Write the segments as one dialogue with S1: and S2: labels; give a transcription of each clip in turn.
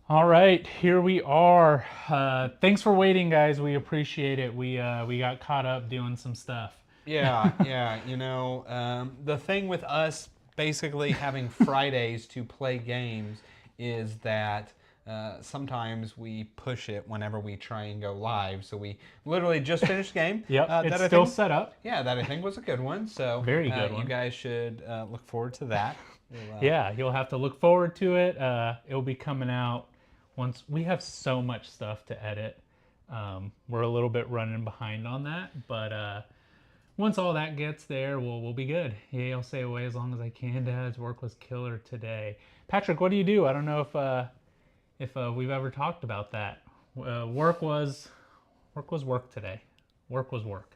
S1: All right, here we are. Thanks for waiting, guys. We appreciate it. We got caught up doing some stuff.
S2: Yeah. The thing with us basically having Fridays to play games is that sometimes we push it whenever we try and go live. So we literally just finished a game
S1: Yep, it's
S2: that I
S1: still
S2: think,
S1: set up.
S2: yeah, that I think was a good one. So
S1: Very good
S2: you
S1: one.
S2: guys should look forward to that. We'll,
S1: Yeah, you'll have to look forward to it. It'll be coming out once we have so much stuff to edit. We're a little bit running behind on that, but once all that gets there, we'll be good. Yeah, I'll stay away as long as I can. Dad's work was killer today. Patrick, what do you do? I don't know if we've ever talked about that. Work was work today. Work was work.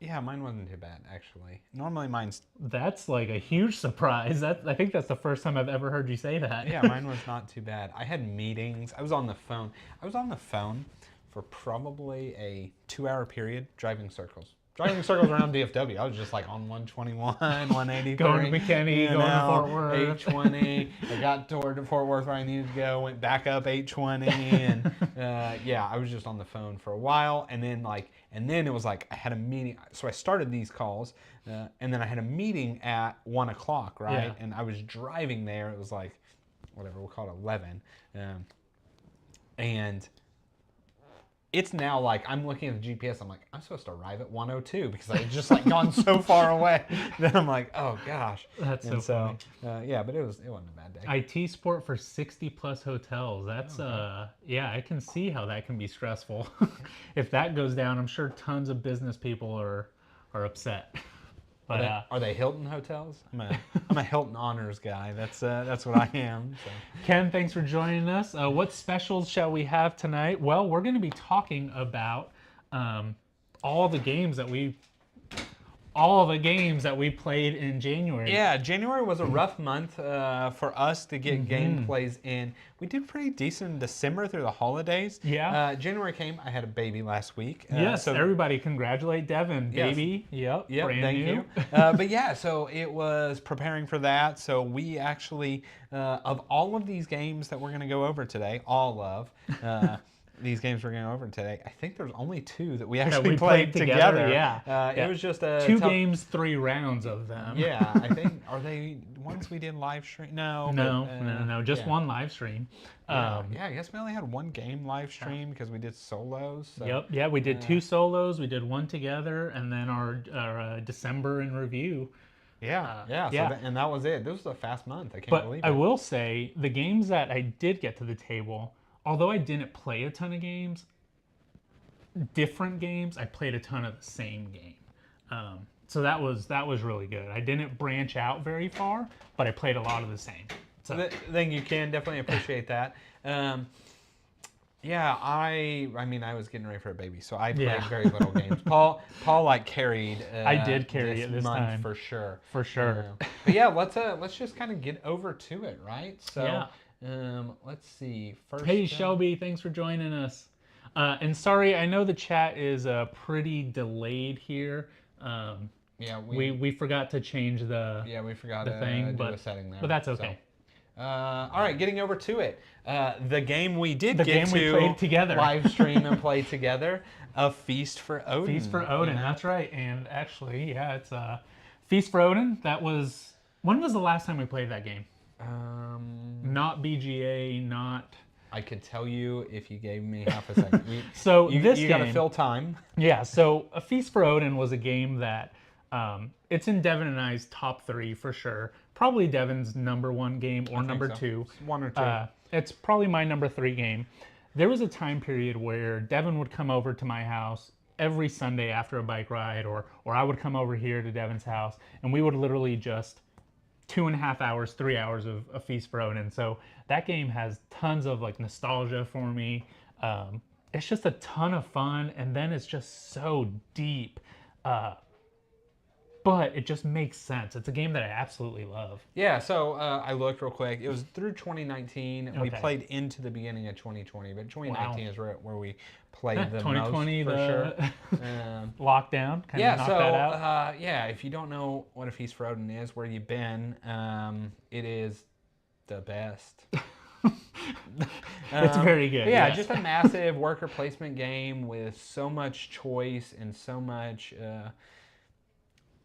S2: Yeah, mine wasn't too bad actually. Normally mine's
S1: That's like a huge surprise. I think that's the first time I've ever heard you say that.
S2: yeah, mine was not too bad. I had meetings. I was on the phone. I was on the phone for probably a 2 hour period driving circles. Driving circles around DFW. I was just like on 121, 183.
S1: Going to McKinney, going to Fort Worth.
S2: 820. I got toward Fort Worth where I needed to go, went back up 820. And yeah, I was just on the phone for a while. And then it was like I had a meeting. So I started these calls and then I had a meeting at 1 o'clock, right?
S1: Yeah.
S2: And I was driving there. It was like, whatever, we'll call it 11. And it's now like I'm looking at the GPS. I'm like, I'm supposed to arrive at 102 because I had just like gone so far away. Then I'm like, oh gosh.
S1: That's
S2: And
S1: so
S2: yeah, but it wasn't a bad day.
S1: IT sport for 60 plus hotels. That's yeah, I can see how that can be stressful. If that goes down, I'm sure tons of business people are upset. But
S2: Are they Hilton hotels? I'm a Hilton honors guy. That's what I am. So.
S1: Ken, thanks for joining us. What specials shall we have tonight? Well, we're going to be talking about all the games that we played in January.
S2: Yeah, January was a rough month for us to get gameplays in. We did pretty decent in December through the holidays.
S1: Yeah.
S2: January came. I had a baby last week.
S1: Yes,
S2: so
S1: everybody congratulate Devin,
S2: Yes.
S1: baby. Yep, brand
S2: thank
S1: new.
S2: you. But yeah, so it was preparing for that. So we actually, of all of these games that we're going to go over today, these games we're going over today, I think there's only two that we actually played together.
S1: Yeah.
S2: It was just a
S1: two games, 3 rounds of them.
S2: Yeah, I think, are they ones we did live stream? No.
S1: No, just one live stream.
S2: Yeah, I guess we only had one game live stream because we did solos. So.
S1: Yep, yeah, we did 2 solos, we did one together, and then our December in review.
S2: Yeah. And that was it. This was a fast month. I can't believe it.
S1: I will say, the games that I did get to the table, although I didn't play a ton of games, different games, I played a ton of the same game. So that was really good. I didn't branch out very far, but I played a lot of the same. So
S2: Then you can definitely appreciate that. Yeah, I mean, I was getting ready for a baby, so I played very little games. Paul like carried.
S1: I did carry it this
S2: month
S1: time
S2: for sure.
S1: For sure.
S2: But yeah, let's just kind of get over to it, right? So, let's see. First,
S1: hey Shelby, thanks for joining us. And sorry, I know the chat is pretty delayed here.
S2: Yeah,
S1: we forgot to change the
S2: we forgot
S1: the thing,
S2: do a setting there.
S1: But that's okay.
S2: So. All right, getting over to it. The game we did
S1: we played together,
S2: live stream and play together. A Feast for Odin.
S1: Feast for Odin, that's right. And actually, yeah, it's Feast for Odin. When was the last time we played that game? Not BGA, not.
S2: I could tell you if you gave me half a second.
S1: You
S2: gotta fill time.
S1: Yeah, so A Feast for Odin was a game that it's in Devin and I's top 3 for sure. Probably Devin's number 1 game or number 2.
S2: 1 or 2.
S1: It's probably my number 3 game. There was a time period where Devin would come over to my house every Sunday after a bike ride, or I would come over here to Devin's house, and we would literally just 2.5 hours, 3 hours of A Feast for Odin. So that game has tons of like nostalgia for me. It's just a ton of fun, and then it's just so deep. But it just makes sense. It's a game that I absolutely love.
S2: Yeah, so I looked real quick. It was through 2019.
S1: Okay.
S2: We played into the beginning of 2020, but 2019 is where we played the
S1: 2020,
S2: most, for sure.
S1: Lockdown, kind of knocked that out.
S2: Yeah, if you don't know what A Feast for Odin is, where you've been, it is the best.
S1: It's very good.
S2: Yeah,
S1: yes.
S2: just a massive worker placement game with so much choice and so much.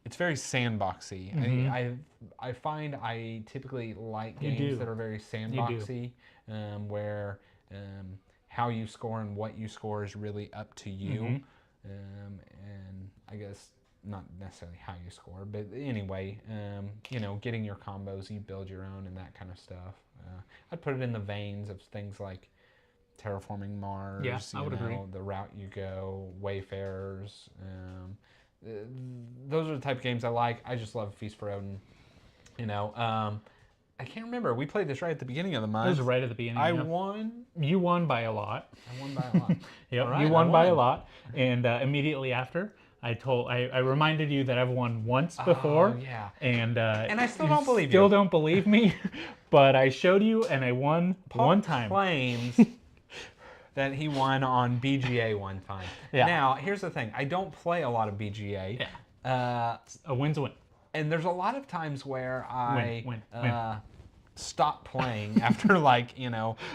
S2: It's very sandboxy.
S1: Mm-hmm.
S2: I find I typically like
S1: You
S2: games
S1: do.
S2: that are very
S1: You do.
S2: sandboxy, where how you score and what you score is really up to you.
S1: Mm-hmm.
S2: And I guess not necessarily how you score, but anyway, getting your combos, you build your own and that kind of stuff. I'd put it in the veins of things like Terraforming Mars,
S1: Yeah, I would agree.
S2: The Route You Go, Wayfarers. Those are the type of games I like. I just love Feast for Odin. I can't remember. We played this right at the beginning of the month.
S1: It was right at the beginning.
S2: I
S1: yeah.
S2: won.
S1: You won by a lot.
S2: I won by a lot.
S1: Yep,
S2: All right,
S1: you
S2: I
S1: won by a
S2: won.
S1: lot. And immediately after, I reminded you that I've won once before.
S2: Oh, yeah.
S1: And
S2: I still don't believe you.
S1: Still don't believe me, but I showed you and I won
S2: Paul
S1: one time.
S2: claims that he won on BGA one time.
S1: Yeah.
S2: Now, here's the thing. I don't play a lot of BGA.
S1: Yeah. A win's a win.
S2: And there's a lot of times where I
S1: Win.
S2: stop playing after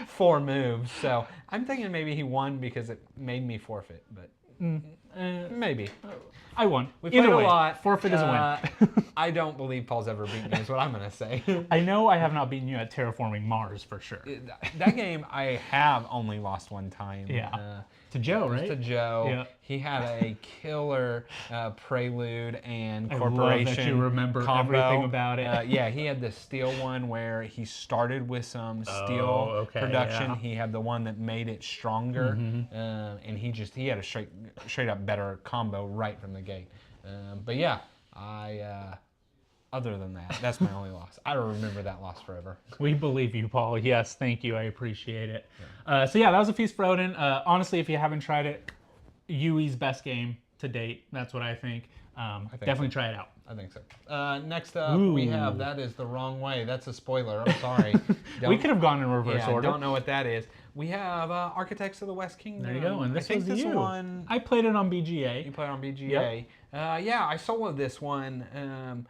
S2: 4 moves. So I'm thinking maybe he won because it made me forfeit, but maybe.
S1: I won.
S2: We played
S1: Either
S2: a
S1: way,
S2: lot.
S1: forfeit is a win.
S2: I don't believe Paul's ever beaten me is what I'm going to say.
S1: I know I have not beaten you at Terraforming Mars for sure.
S2: That game I have only lost one time.
S1: Yeah. To Joe, right?
S2: To Joe.
S1: Yeah.
S2: He had a killer Prelude and
S1: I
S2: Corporation
S1: love that you remember
S2: combo.
S1: everything about it.
S2: Yeah, he had the steel one where he started with some steel production.
S1: yeah.
S2: He had the one that made it stronger, and he had a straight up better combo right from the gate. But yeah, other than that, that's my only loss. I remember that loss forever.
S1: We believe you, Paul. Yes, thank you. I appreciate it. So yeah, that was a Feast for Odin. Honestly, if you haven't tried it, Yui's best game to date. That's what I think. Definitely try it out.
S2: I think so. Next up, we have That Is the Wrong Way. That's a spoiler. I'm sorry.
S1: We could have gone in reverse order.
S2: Don't know what that is. We have Architects of the West Kingdom.
S1: There you go. And this
S2: I
S1: was
S2: think this
S1: you.
S2: one.
S1: I played it on BGA.
S2: You played on BGA.
S1: Yep.
S2: Yeah, I soloed this one.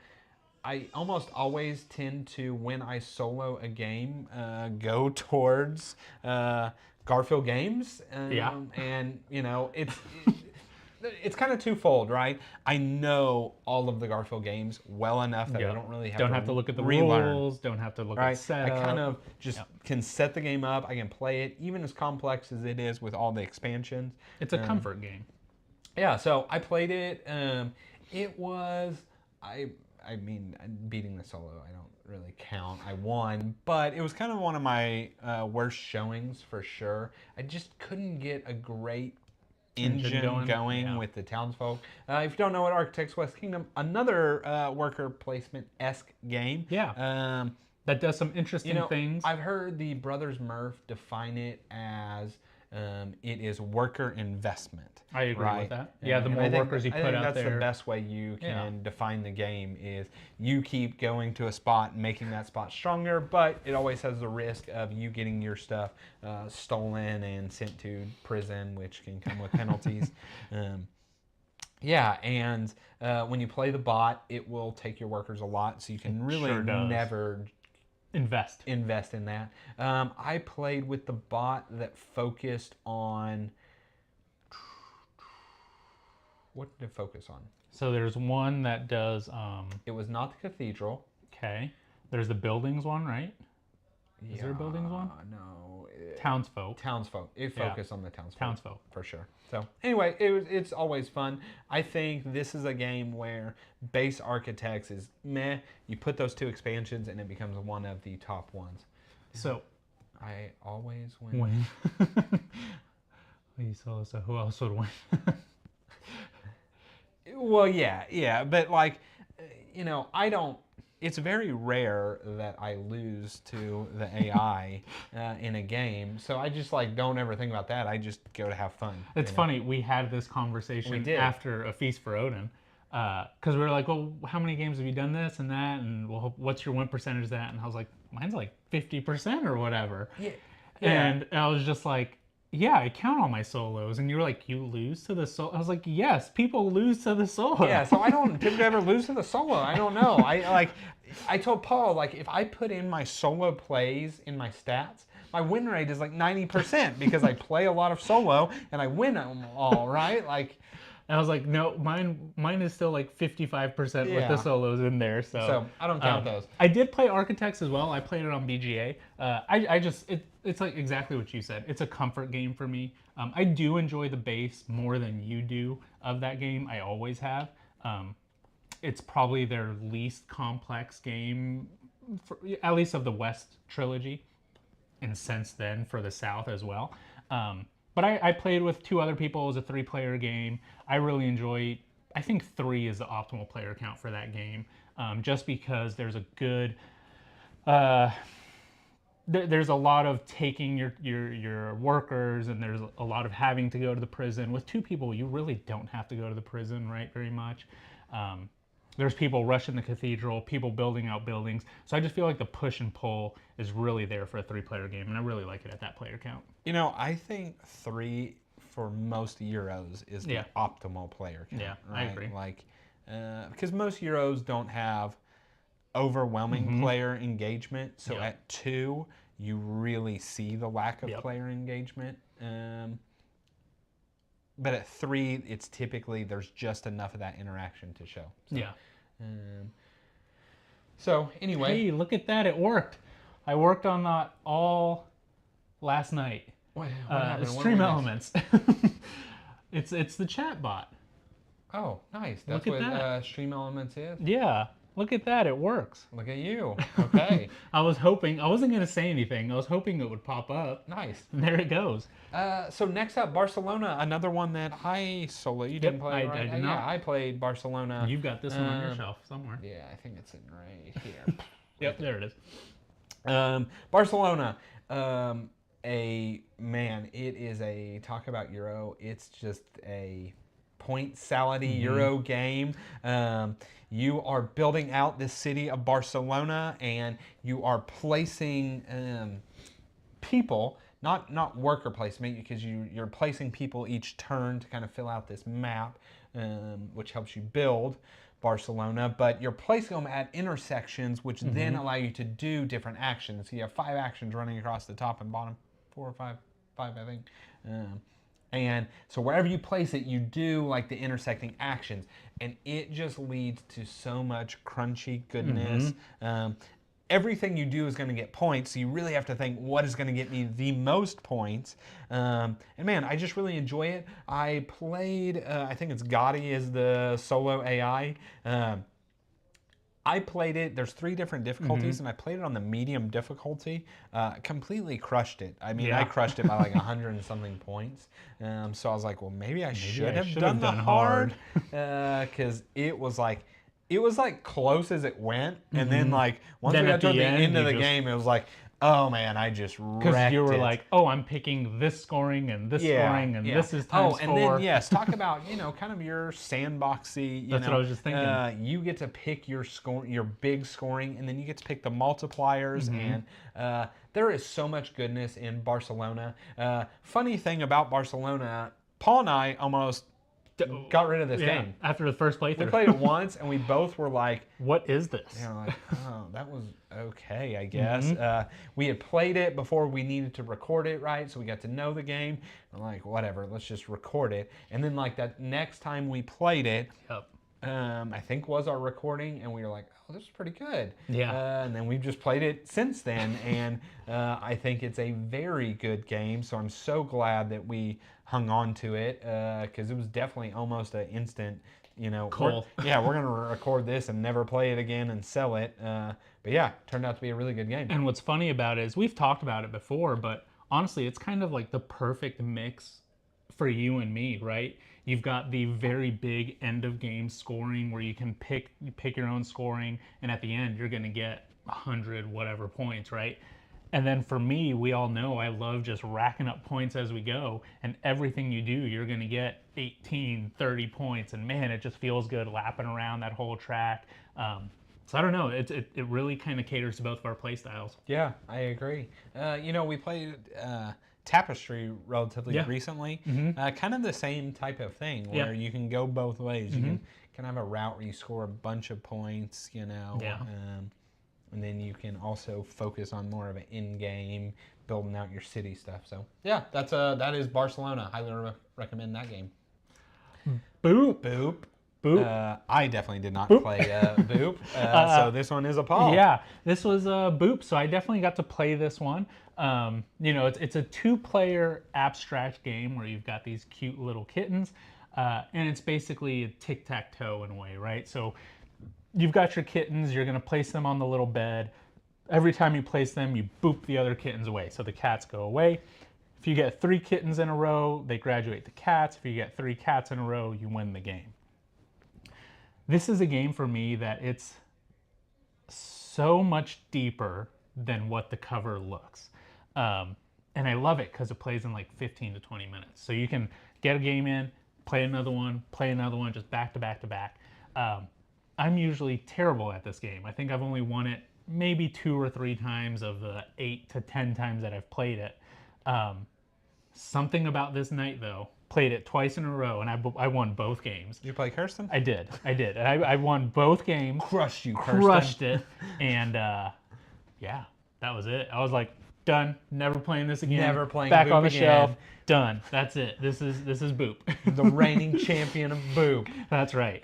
S2: I almost always tend to, when I solo a game, go towards Garfield games.
S1: Yeah.
S2: And, it's kind of twofold, right? I know all of the Garfield games well enough that I don't really have to
S1: look at the
S2: relearn.
S1: rules. Don't have to look
S2: Right?
S1: at setup.
S2: I kind of just can set the game up. I can play it, even as complex as it is with all the expansions.
S1: It's a comfort game.
S2: Yeah, so I played it. It was, I mean, beating the solo, I don't really count. I won, but it was kind of one of my worst showings for sure. I just couldn't get a great engine going with the townsfolk. If you don't know what Architects West Kingdom, another worker placement-esque game.
S1: Yeah. That does some interesting things.
S2: I've heard the Brothers Murph define it as it is worker investment.
S1: I agree with that. Yeah, the more workers you put out
S2: that's
S1: there.
S2: the best way you can define the game is you keep going to a spot and making that spot stronger, but it always has the risk of you getting your stuff stolen and sent to prison, which can come with penalties. Yeah, and when you play the bot, it will take your workers a lot, so you can really never invest in that. I played with the bot that focused on... What did it focus on?
S1: So there's one that does...
S2: It was not the cathedral.
S1: Okay. There's the buildings one, right? Is there a buildings one?
S2: No.
S1: Townsfolk.
S2: It focused on the townsfolk.
S1: Townsfolk.
S2: For sure. So anyway, it's always fun. I think this is a game where base Architects is meh. You put those 2 expansions and it becomes one of the top ones.
S1: So
S2: I always win.
S1: So who else would win?
S2: Well, yeah, but I don't. It's very rare that I lose to the AI in a game, so I just don't ever think about that. I just go to have fun.
S1: It's funny. We had this conversation after a Feast for Odin, because we were like, well, how many games have you done this and that, and well, what's your win percentage of that? And I was like, mine's 50% or whatever. Yeah. And I was just like, yeah, I count all my solos. And you were like, you lose to the solo? I was like, yes, people lose to the solo.
S2: Yeah, so I don't typically ever lose to the solo. I don't know. I told Paul, like, if I put in my solo plays in my stats, my win rate is like 90% because I play a lot of solo and I win them all, right? Like,
S1: And I was like, no, mine is still like 55% with the
S2: Yeah.
S1: solos in there.
S2: So I don't count those.
S1: I did play Architects as well. I played it on BGA. I just it's like exactly what you said. It's a comfort game for me. I do enjoy the base more than you do of that game. I always have. It's probably their least complex game, at least of the West trilogy, and since then for the South as well. But I played with 2 other people. It was a 3-player game. I really enjoy. I think 3 is the optimal player count for that game, just because there's a good. There's a lot of taking your workers, and there's a lot of having to go to the prison. With 2 people, you really don't have to go to the prison, right? Very much. There's people rushing the cathedral, people building out buildings. So I just feel like the push and pull is really there for a 3-player game, and I really like it at that player count.
S2: You know, I think 3 for most Euros is the optimal player count.
S1: Yeah,
S2: right?
S1: I agree.
S2: Like, because most Euros don't have overwhelming player engagement. So at 2, you really see the lack of player engagement. But at 3, it's typically there's just enough of that interaction to show. So, so anyway,
S1: Hey, look at that! It worked. I worked on that all last night.
S2: what happened?
S1: Stream Elements. It's the chat bot.
S2: Oh, nice. That's
S1: Look at
S2: what
S1: that.
S2: Stream Elements is.
S1: Yeah, look at that! It works.
S2: Look at you. Okay.
S1: I was hoping. I wasn't gonna say anything. I was hoping it would pop up.
S2: Nice.
S1: And there it goes.
S2: So next up, Barcelona, another one that I solo. You didn't play, right?
S1: I did not.
S2: Yeah, I played Barcelona.
S1: You've got this one on your shelf somewhere.
S2: Yeah, I think it's in right here.
S1: Yep, there it is.
S2: Barcelona, it is a talk about Euro. It's just a point salady Euro game. You are building out this city of Barcelona, and you are placing people, not worker placement, because you're placing people each turn to kind of fill out this map, which helps you build Barcelona, but you're placing them at intersections, which then allow you to do different actions. So you have 5 actions running across the top and bottom, 4 or 5, I think. And so wherever you place it, you do like the intersecting actions, and it just leads to so much crunchy goodness. Everything you do is going to get points, so you really have to think, what is going to get me the most points? And man, I just really enjoy it. I played, I think it's Gotti is the solo AI. I played it, there's 3 different difficulties, and I played it on the medium difficulty. Completely crushed it. I mean, I crushed it by like 100 and something points. So I was like, well, maybe I should have done the hard. Because it was like close as it went, and then like once we got to the end of the game, it was like, oh man, I just wrecked it.
S1: Because you were like, oh, I'm picking this scoring and this scoring, and this is times 4.
S2: And then yes, talk about kind of your sandboxy.
S1: That's what I was just thinking.
S2: You get to pick your score, your big scoring, and then you get to pick the multipliers, and there is so much goodness in Barcelona. Funny thing about Barcelona, Paul and I almost got rid of this game
S1: after the first playthrough.
S2: We played it once, and we both were like,
S1: "What is this?"
S2: Like, oh, that was okay, I guess. We had played it before we needed to record it, right? So we got to know the game. We're like, whatever, let's just record it. And then like that next time we played it, I think was our recording, and we were like, oh, this is pretty good.
S1: Yeah.
S2: And then we've just played it since then, and I think it's a very good game. So I'm so glad that we hung on to it, because it was definitely almost an instant,
S1: cool.
S2: We're going to record this and never play it again and sell it. But yeah, turned out to be a really good game.
S1: And what's funny about it is we've talked about it before, but honestly, it's kind of like the perfect mix for you and me, right? You've got the very big end of game scoring where you can pick your own scoring, and at the end you're going to get 100 whatever points, right? And then for me, we all know I love just racking up points as we go, and everything you do, you're going to get 18, 30 points, and man, it just feels good lapping around that whole track. So I don't know, it really kind of caters to both of our play styles.
S2: Yeah, I agree. We played Tapestry relatively recently. Kind of the same type of thing where you can go both ways. You can kind of have a route where you score a bunch of points, and then you can also focus on more of an in-game building out your city stuff. So yeah, that is Barcelona. Highly recommend that game.
S1: Boop.
S2: Boop.
S1: Boop.
S2: I definitely did not
S1: Boop.
S2: play Boop. So this one is a Paul.
S1: Yeah, this was Boop, so I definitely got to play this one. It's a two-player abstract game where you've got these cute little kittens, and it's basically a tic-tac-toe in a way, right? So you've got your kittens, you're going to place them on the little bed. Every time you place them, you boop the other kittens away, so the cats go away. If you get 3 kittens in a row, they graduate to cats. If you get 3 cats in a row, you win the game. This is a game for me that it's so much deeper than what the cover looks. And I love it because it plays in like 15 to 20 minutes. So you can get a game in, play another one, just back to back to back. I'm usually terrible at this game. I think I've only won it maybe 2 or 3 times of the 8 to 10 times that I've played it. Something about this night, though, played it twice in a row, and I won both games.
S2: Did you play Kirsten?
S1: I did. And I won both games.
S2: Crushed you, Kirsten.
S1: Crushed it. And yeah, that was it. I was like, done. Never playing this again.
S2: Never playing
S1: Back
S2: Boop
S1: on the
S2: again.
S1: shelf. Done. That's it. This is Boop.
S2: The reigning champion of Boop.
S1: That's right.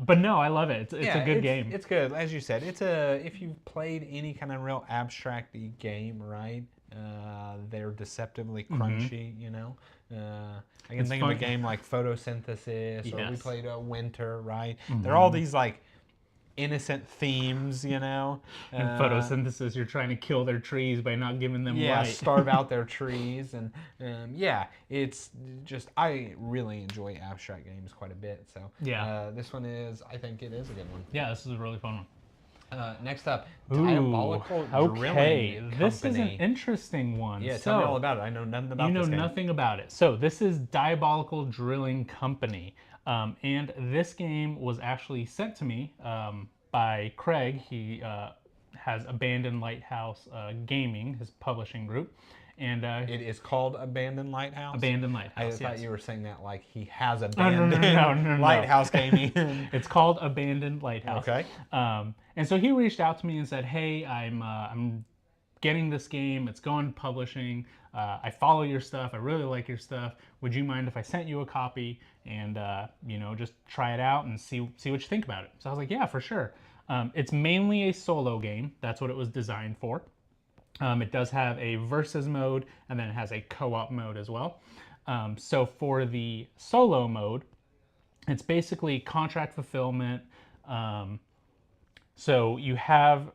S1: But no, I love it. It's a good game.
S2: It's good. As you said, if you've played any kind of real abstract-y game, right? They're deceptively crunchy, you know. I can think of a game like Photosynthesis, or we
S1: Yes.
S2: played Winter, right? They're all these like innocent themes, you know.
S1: In photosynthesis, you're trying to kill their trees by not giving them light.
S2: Starve out their trees, and it's just I really enjoy abstract games quite a bit. So this one I think it is a good one.
S1: Yeah, this is a really fun one.
S2: Next up, Diabolical Drilling
S1: This is an
S2: Company.
S1: interesting one.
S2: Yeah, tell me all about it. I know nothing about this
S1: You know
S2: game.
S1: nothing about it. So this is Diabolical Drilling Company. And this game was actually sent to me by Craig. He has Abandoned Lighthouse Gaming, his publishing group. And
S2: It is called Abandoned Lighthouse?
S1: Abandoned Lighthouse,
S2: I thought
S1: yes.
S2: you were saying that like he has
S1: No.
S2: abandoned Lighthouse Gaming.
S1: It's called Abandoned Lighthouse.
S2: Okay.
S1: And so he reached out to me and said, "Hey, I'm getting this game. It's going to publishing. I follow your stuff. I really like your stuff. Would you mind if I sent you a copy and just try it out and see what you think about it?" So I was like, "Yeah, for sure." It's mainly a solo game. That's what it was designed for. It does have a versus mode, and then it has a co-op mode as well. So for the solo mode, it's basically contract fulfillment. So you have,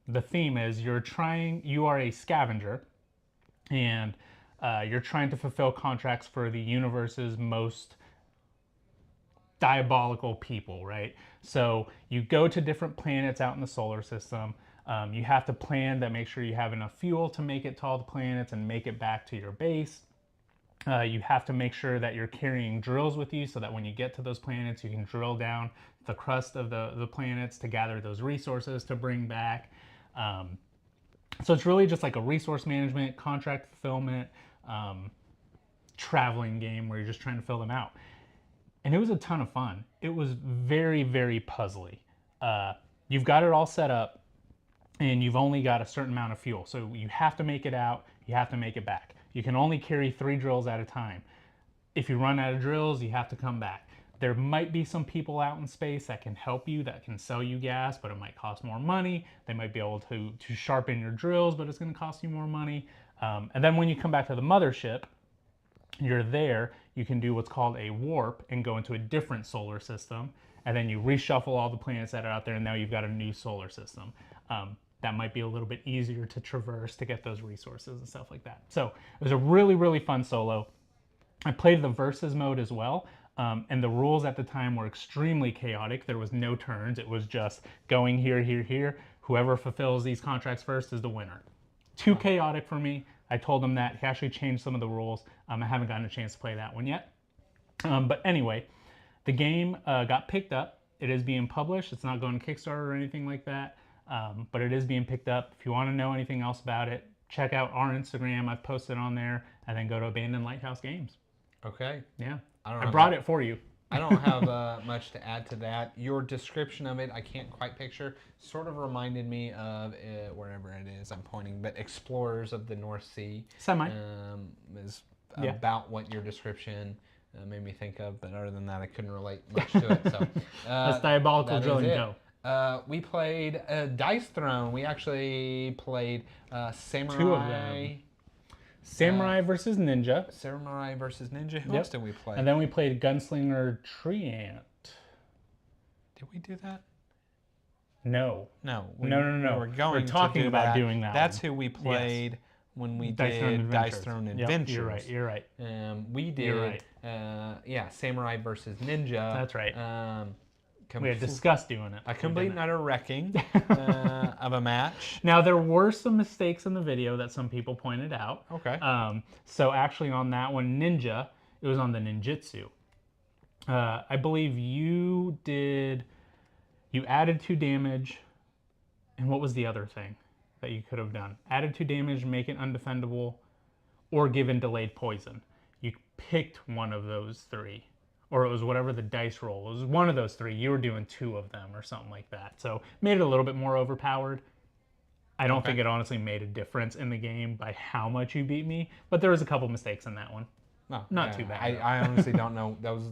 S1: the theme is you are a scavenger, and you're trying to fulfill contracts for the universe's most diabolical people, right? So you go to different planets out in the solar system. You have to plan to make sure you have enough fuel to make it to all the planets and make it back to your base. You have to make sure that you're carrying drills with you so that when you get to those planets, you can drill down the crust of the planets to gather those resources to bring back. So it's really just like a resource management, contract fulfillment, traveling game where you're just trying to fill them out. And it was a ton of fun. It was very, very puzzly. You've got it all set up, and you've only got a certain amount of fuel. So you have to make it out, you have to make it back. You can only carry 3 drills at a time. If you run out of drills, you have to come back. There might be some people out in space that can help you, that can sell you gas, but it might cost more money. They might be able to sharpen your drills, but it's going to cost you more money. And then when you come back to the mothership, you're there, you can do what's called a warp and go into a different solar system, and then you reshuffle all the planets that are out there, and now you've got a new solar system. That might be a little bit easier to traverse to get those resources and stuff like that. So it was a really, really fun solo. I played the versus mode as well, and the rules at the time were extremely chaotic. There was no turns. It was just going here, here, here. Whoever fulfills these contracts first is the winner. Too chaotic for me. I told him that. He actually changed some of the rules. I haven't gotten a chance to play that one yet. But anyway, the game got picked up. It is being published. It's not going to Kickstarter or anything like that, but it is being picked up. If you want to know anything else about it, check out our Instagram. I've posted on there, and then go to Abandoned Lighthouse Games.
S2: Okay.
S1: Yeah.
S2: I don't know
S1: I brought it for you.
S2: I don't have much to add to that. Your description of it, I can't quite picture. Sort of reminded me of wherever it is I'm pointing, but Explorers of the North Sea.
S1: Semi.
S2: Is
S1: Yeah.
S2: about what your description made me think of, but other than that, I couldn't relate much to it. So
S1: Let's diabolical
S2: that is
S1: drilling
S2: it.
S1: go.
S2: We played Dice Throne. We actually played Samurai.
S1: Two of them. Samurai versus Ninja.
S2: Samurai versus Ninja. Who else did we play?
S1: And then we played Gunslinger Tree Ant.
S2: Did we do that?
S1: No.
S2: No.
S1: No.
S2: We were going
S1: talking
S2: to do
S1: about
S2: that.
S1: doing that.
S2: That's who we played when we did Dice Throne Adventures.
S1: Yep, you're right.
S2: We did.
S1: You're right.
S2: Samurai versus Ninja.
S1: That's right. We had
S2: Complete-
S1: discussed doing it.
S2: A complete and utter wrecking of a match.
S1: Now, there were some mistakes in the video that some people pointed out.
S2: Okay.
S1: So actually on that one, Ninja, it was on the ninjutsu. I believe you added 2 damage, and what was the other thing that you could have done? Added 2 damage, make it undefendable, or given delayed poison. You picked one of those 3. Or it was whatever the dice roll. It was one of those 3. You were doing 2 of them or something like that. So made it a little bit more overpowered. I don't think it honestly made a difference in the game by how much you beat me, but there was a couple mistakes in that one.
S2: No,
S1: Not too bad.
S2: I honestly don't know. That was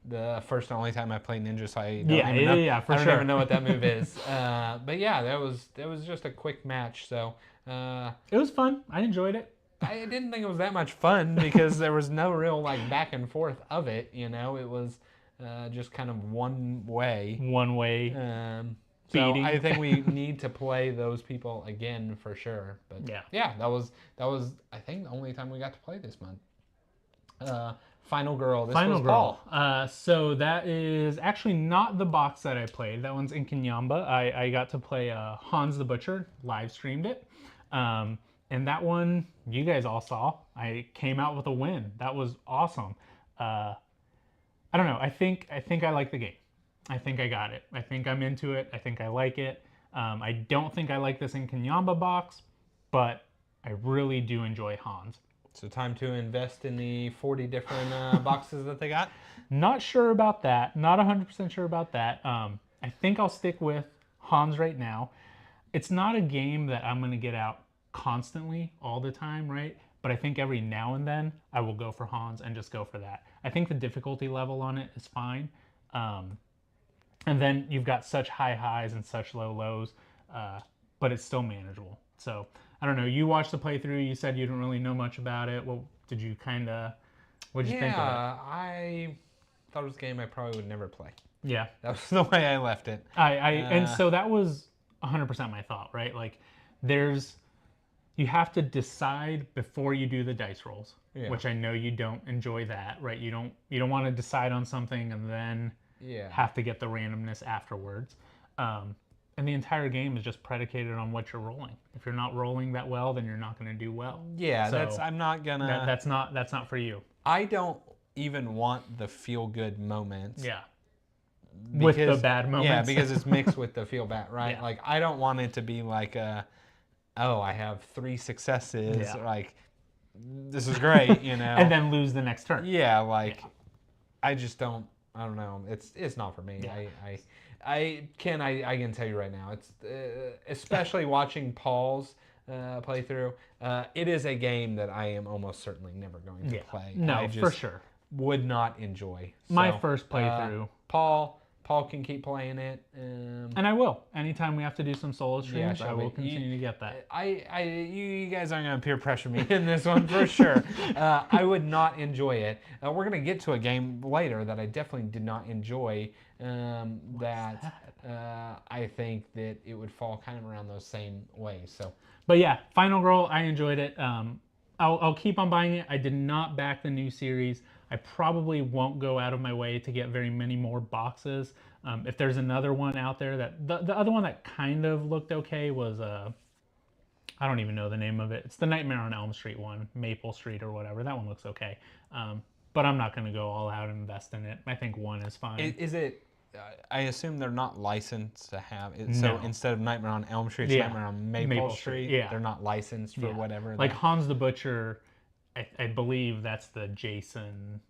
S2: the first and only time I played Ninja, so I don't even know.
S1: For
S2: I don't
S1: sure.
S2: even know what that move is. But yeah, that was just a quick match. So
S1: It was fun. I enjoyed it.
S2: I didn't think it was that much fun because there was no real like back and forth of it. You know, it was just kind of one way.
S1: One way.
S2: So
S1: Beating.
S2: I think we need to play those people again for sure. But yeah, that was I think the only time we got to play this month. Final Girl. This
S1: Final
S2: was
S1: Girl.
S2: Paul.
S1: So that is actually not the box that I played. That one's in Kinyamba. I got to play Hans the Butcher. Live streamed it. And that one, you guys all saw. I came out with a win. That was awesome. I don't know. I think I like the game. I think I got it. I think I'm into it. I think I like it. I don't think I like this in Kinyamba box, but I really do enjoy Hans.
S2: So time to invest in the 40 different boxes that they got?
S1: Not sure about that. Not 100% sure about that. I think I'll stick with Hans right now. It's not a game that I'm going to get out constantly all the time, right? But I think every now and then I will go for Hans and just go for that. I think the difficulty level on it is fine. And then you've got such high highs and such low lows, but it's still manageable. So I don't know. You watched the playthrough. You said you didn't really know much about it. What did you what did you think of it?
S2: I thought it was a game I probably would never play.
S1: Yeah.
S2: That was the way I left it.
S1: And so that was 100% my thought, right? Like you have to decide before you do the dice rolls, which I know you don't enjoy that, right? You don't want to decide on something and then have to get the randomness afterwards. And the entire game is just predicated on what you're rolling. If you're not rolling that well, then you're not going to do well.
S2: Yeah,
S1: so
S2: I'm not gonna.
S1: That's not for you.
S2: I don't even want the feel good moments.
S1: Yeah.
S2: Because,
S1: with the bad moments.
S2: Yeah, because it's mixed with the feel bad, right?
S1: Yeah.
S2: Like I don't want it to be like I have 3 successes.
S1: Yeah.
S2: Like this is great, you know.
S1: And then lose the next turn.
S2: Yeah, like I just don't. I don't know. It's not for me.
S1: Yeah.
S2: I can tell you right now. It's especially watching Paul's playthrough. It is a game that I am almost certainly never going to play.
S1: No,
S2: I just
S1: for sure.
S2: Would not enjoy.
S1: My first playthrough.
S2: Paul can keep playing it.
S1: And I will. Anytime we have to do some solo streams, I will continue to get that.
S2: You guys aren't going to peer pressure me in this one for sure. I would not enjoy it. We're going to get to a game later that I definitely did not enjoy. I think that it would fall kind of around those same ways. So,
S1: but yeah, Final Girl, I enjoyed it. I'll keep on buying it. I did not back the new series. I probably won't go out of my way to get very many more boxes. If there's another one out there that the other one that kind of looked okay was I don't even know the name of it. It's the Nightmare on Elm Street one, Maple Street or whatever. That one looks okay. But I'm not going to go all out and invest in it. I think one is fine.
S2: Is it? I assume they're not licensed to have it.
S1: No.
S2: So instead of Nightmare on Elm Street, it's Nightmare on Maple Street.
S1: Yeah.
S2: They're not licensed for whatever.
S1: Like Hans the Butcher, I believe that's the Jason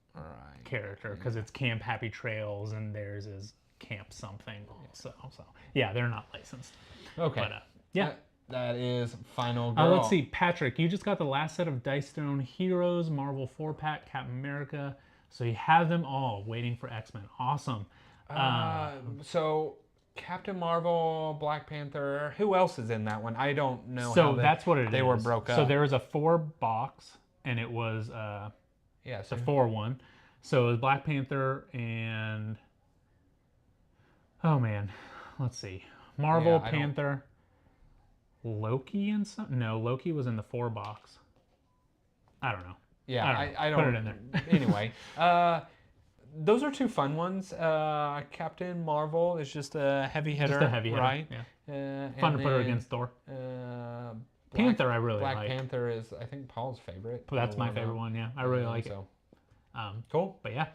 S1: character because it's Camp Happy Trails and theirs is Camp something also. So yeah, they're not licensed.
S2: Okay.
S1: But yeah.
S2: That is Final Girl.
S1: Let's see, Patrick, you just got the last set of Dice Stone Heroes, Marvel 4-pack, Captain America. So you have them all waiting for X-Men. Awesome.
S2: So Captain Marvel, Black Panther, who else is in that one? I don't know.
S1: So that's what
S2: they were broke up.
S1: So there was a 4-box, and it was
S2: it's
S1: a 4-1. So it was Black Panther and oh man, let's see, Marvel, Panther, Loki and something. No, Loki was in the 4-box. I don't know.
S2: Yeah, I don't
S1: put it in there.
S2: Anyway, those are two fun ones. Captain Marvel is just a heavy hitter,
S1: Just a heavy hitter,
S2: right?
S1: Yeah. Fun to put her against Thor. Panther, I really like.
S2: Black Panther is, I think, Paul's favorite.
S1: That's my favorite one. Yeah, I really like it.
S2: Cool.
S1: But yeah.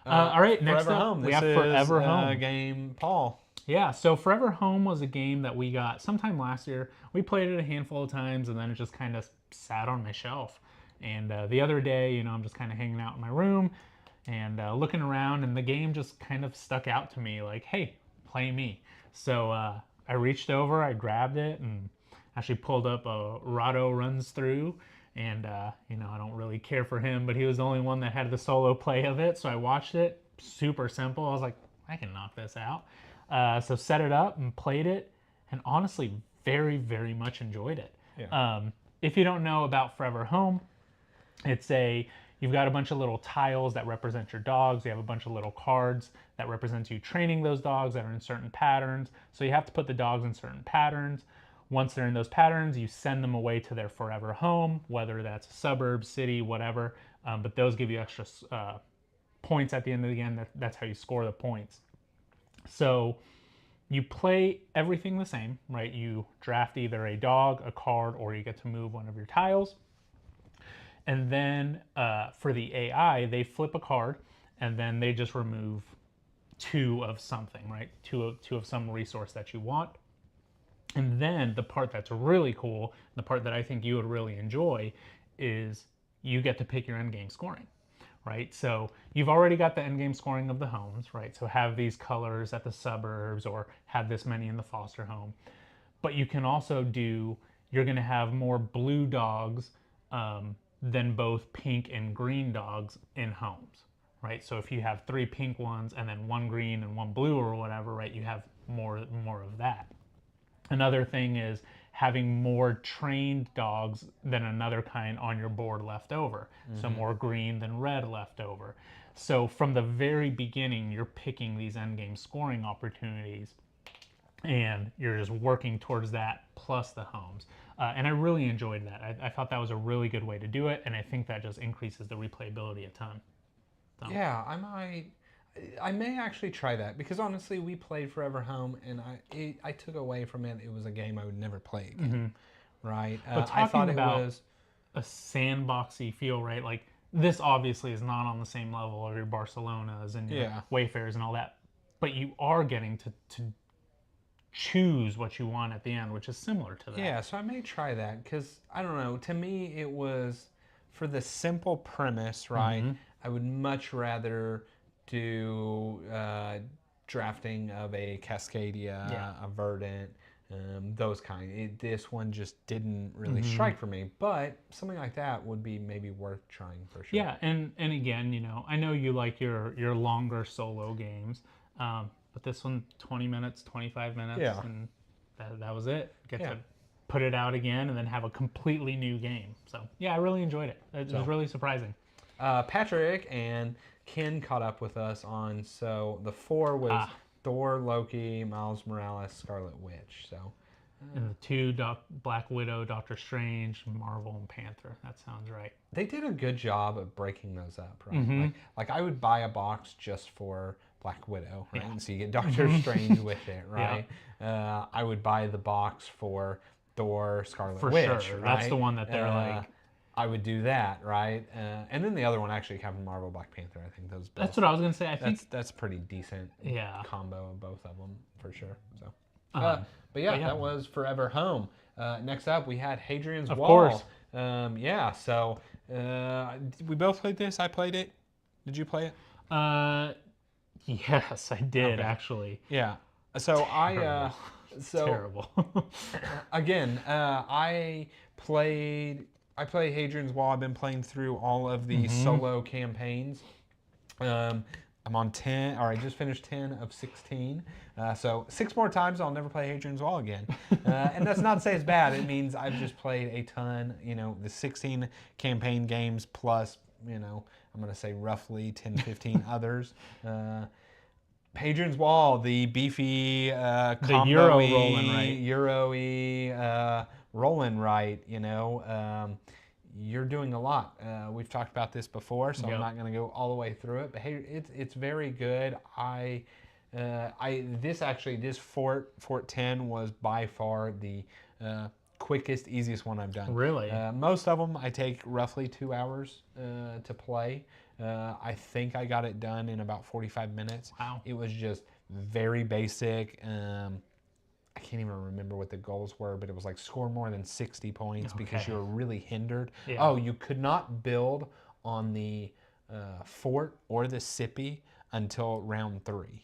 S1: All right, next
S2: Forever
S1: up,
S2: Home.
S1: we have Forever Home.
S2: Game, Paul.
S1: Yeah, so Forever Home was a game that we got sometime last year. We played it a handful of times, and then it just kind of sat on my shelf. And the other day, I'm just kind of hanging out in my room and looking around, and the game just kind of stuck out to me like, hey, play me. So I reached over, I grabbed it, and actually pulled up a Rado Runs Through. And, I don't really care for him, but he was the only one that had the solo play of it. So I watched it. Super simple. I was like, I can knock this out. So set it up and played it, and honestly, very, very much enjoyed it.
S2: Yeah.
S1: If you don't know about Forever Home, you've got a bunch of little tiles that represent your dogs. You have a bunch of little cards that represent you training those dogs that are in certain patterns. So you have to put the dogs in certain patterns. Once they're in those patterns, you send them away to their forever home, whether that's a suburb, city, whatever. But those give you extra points at the end of the game. That's how you score the points. So you play everything the same, right? You draft either a dog, a card, or you get to move one of your tiles. And then for the AI, they flip a card, and then they just remove 2 of something, right? Two of some resource that you want. And then the part that's really cool, the part that I think you would really enjoy, is you get to pick your endgame scoring, right? So you've already got the endgame scoring of the homes, right? So have these colors at the suburbs or have this many in the foster home. But you can also you're going to have more blue dogs than both pink and green dogs in homes, right? So if you have 3 pink ones and then 1 green and 1 blue or whatever, right, you have more of that. Another thing is having more trained dogs than another kind on your board left over. Mm-hmm. So more green than red left over. So from the very beginning, you're picking these endgame scoring opportunities, and you're just working towards that plus the homes. And I really enjoyed that. I thought that was a really good way to do it, and I think that just increases the replayability a ton. So.
S2: Yeah, I may actually try that, because honestly, we played Forever Home, and I took away from it, it was a game I would never play again, right?
S1: But
S2: I thought it
S1: about
S2: was
S1: a sandboxy feel, right? Like, this obviously is not on the same level of your Barcelonas and your Wayfarers and all that, but you are getting to choose what you want at the end, which is similar to that.
S2: Yeah, so I may try that, because, I don't know, to me, it was, for the simple premise, right? Mm-hmm. I would much rather do drafting of a Cascadia, a Verdant, those kind. This one just didn't really strike for me, but something like that would be maybe worth trying for sure.
S1: Yeah, and again, I know you like your longer solo games, but this one, 20 minutes, 25 minutes, and that was it. Get to put it out again and then have a completely new game. So yeah, I really enjoyed it. It was really surprising.
S2: Patrick and Ken caught up with us on, so the 4 was Thor, Loki, Miles Morales, Scarlet Witch. So,
S1: and the 2, Black Widow, Doctor Strange, Marvel, and Panther. That sounds right.
S2: They did a good job of breaking those up, right? Like I would buy a box just for Black Widow, right? And so you get Doctor Strange with it, right? I would buy the box for Thor, Scarlet Witch. For sure.
S1: Right? That's the one that they're like...
S2: I would do that, right? And then the other one, actually, Captain Marvel, Black Panther. I think those.
S1: That's what I was gonna say. I think
S2: that's a pretty decent combo of both of them for sure. So,
S1: but
S2: that was Forever Home. Next up, we had Hadrian's Wall.
S1: Of course.
S2: So we both played this. I played it. Did you play it?
S1: Yes, I did
S2: Okay.
S1: actually.
S2: Yeah. So
S1: Terrible.
S2: again, I play Hadrian's Wall. I've been playing through all of the solo campaigns. I'm on 10, or I just finished 10 of 16. So 6 more times, I'll never play Hadrian's Wall again. And that's not to say it's bad. It means I've just played a ton, the 16 campaign games plus, I'm going to say roughly 10, 15 others. Hadrian's Wall, the beefy,
S1: The Euro rolling right.
S2: Euro-y, rolling right, you're doing a lot. We've talked about this before, so I'm not going to go all the way through it. But hey, it's very good. This Fort 10 was by far the quickest, easiest one I've done.
S1: Really?
S2: Most of them I take roughly 2 hours to play. I think I got it done in about 45 minutes.
S1: Wow.
S2: It was just very basic. I can't even remember what the goals were, but it was like score more than 60 points because you were really hindered.
S1: Yeah.
S2: Oh, you could not build on the fort or the sippy until round 3.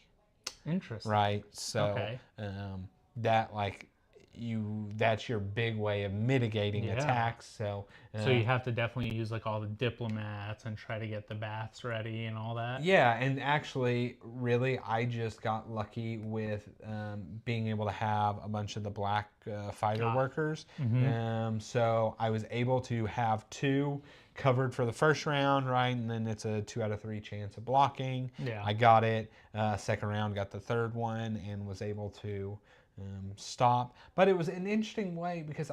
S1: Interesting.
S2: Right? So that's your big way of mitigating attacks. So
S1: you have to definitely use like all the diplomats and try to get the baths ready and all that.
S2: Yeah, and actually, really, I just got lucky with being able to have a bunch of the black fighter workers. So I was able to have 2 covered for the first round, right? And then it's a 2 out of 3 chance of blocking.
S1: Yeah.
S2: I got it. Second round, got the third one and was able to stop. But it was an interesting way because